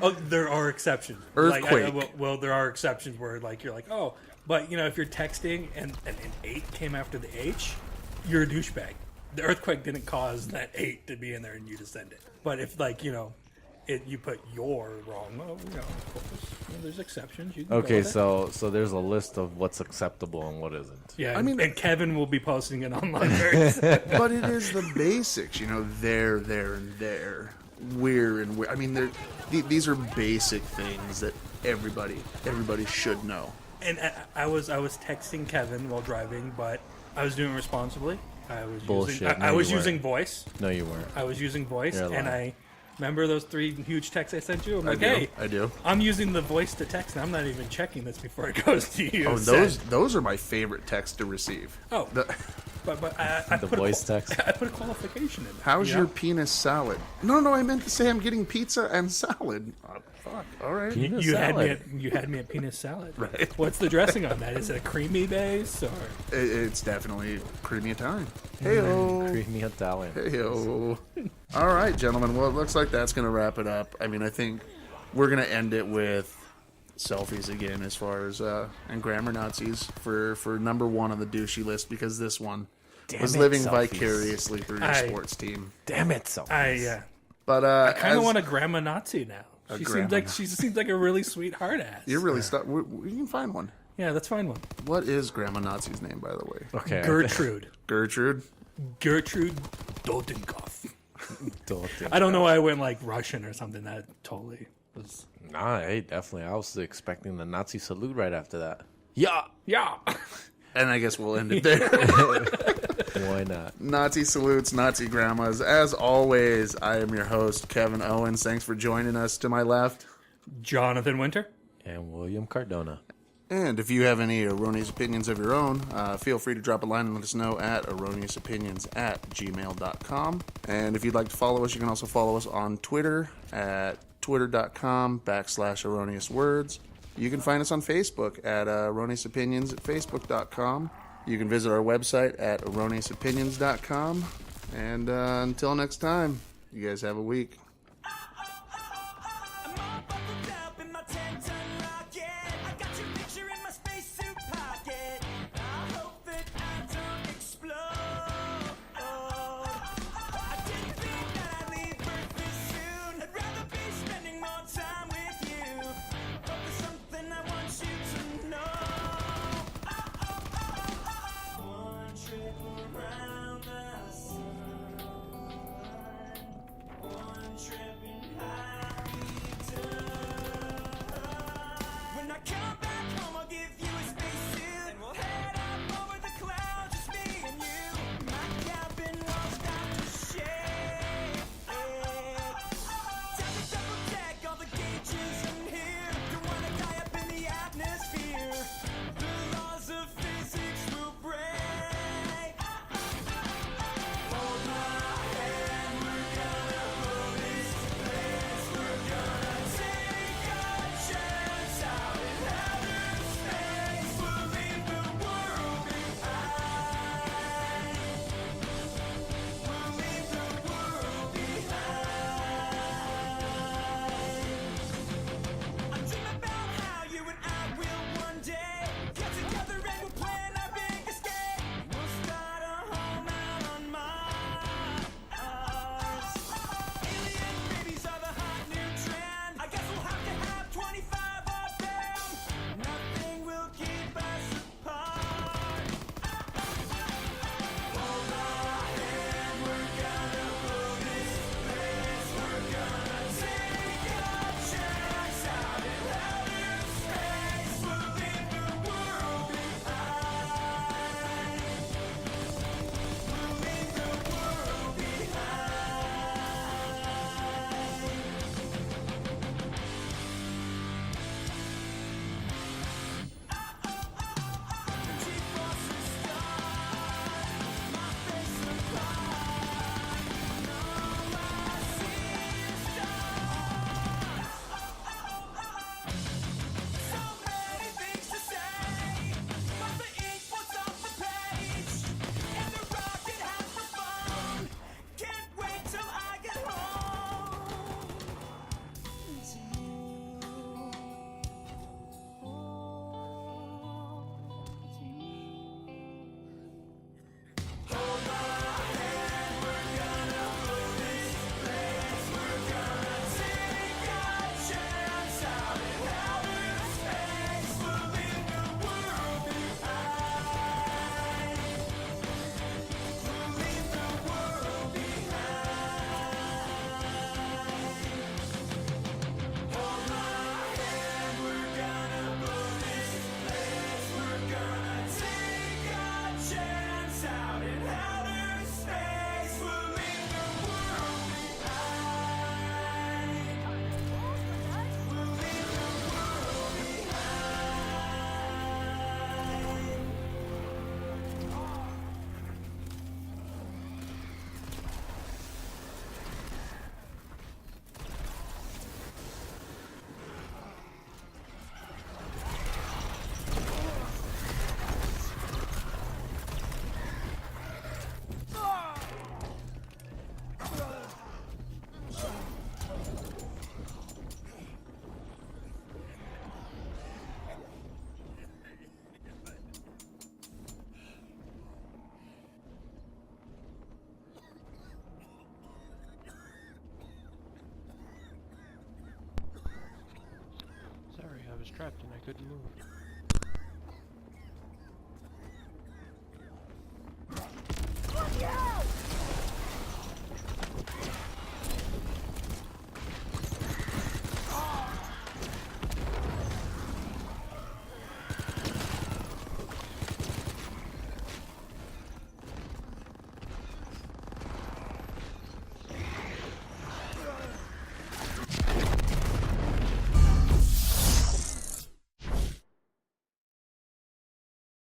Oh, there are exceptions. Earthquake. Well, there are exceptions where you're like, oh, but if you're texting and an 8 came after the H, you're a douchebag. The earthquake didn't cause that 8 to be in there and you to send it. But if you put your wrong, well, there's exceptions. You can go Okay, with it. so there's a list of what's acceptable and what isn't. Yeah, I mean- and Kevin will be posting it online very soon. But it is the basics, there, and there. Where and where. I mean, these are basic things that everybody should know. And I was texting Kevin while driving, but I was doing it responsibly. I was Bullshit. No, I was you weren't. using voice. No, you weren't. I was using voice, You're and lying. I remember those 3 huge texts I sent you. I'm like, do. hey, I do. I'm using the voice to text, and I'm not even checking this before it goes to you. Oh, Send. those are my favorite texts to receive. Oh, The- but I The put voice a, text. I put a qualification in it. How's you your know? penis salad? No, I meant to say I'm getting pizza and salad. Oh, fuck. All right. Penis You had salad. me at penis salad. Right. What's the dressing on that? Is it a creamy base or? It's definitely creamy Italian. Hey-o. Creamy Italian. Hey-o. All right, gentlemen. Well, it looks like that's going to wrap it up. I mean, I think we're going to end it with selfies again as far as and grammar Nazis for number 1 on the douchey list, because this one was it, living selfies. vicariously through your sports team. Damn it, so. I But kind of want a grandma Nazi now. She seems like a really sweet hard ass. You're really stuck. We can find one. Yeah, let's find one. What is Grandma Nazi's name, by the way? Okay. Gertrude. Gertrude? Gertrude Dotenkopf. Dalton. I don't know why I went like Russian or something. That totally was. Nah, hey, definitely. I was expecting the Nazi salute right after that. Yeah. Yeah. And I guess we'll end it there. Why not? Nazi salutes, Nazi grandmas. As always, I am your host, Kevin Owens. Thanks for joining us. To my left. Jonathan Winter. And William Cardona. And if you have any erroneous opinions of your own, feel free to drop a line and let us know at erroneousopinions@gmail.com. And if you'd like to follow us, you can also follow us on Twitter at twitter.com/erroneouswords. You can find us on Facebook at Erroneous Opinions at facebook.com. You can visit our website at erroneousopinions.com. And until next time, you guys have a week. was trapped and I couldn't move.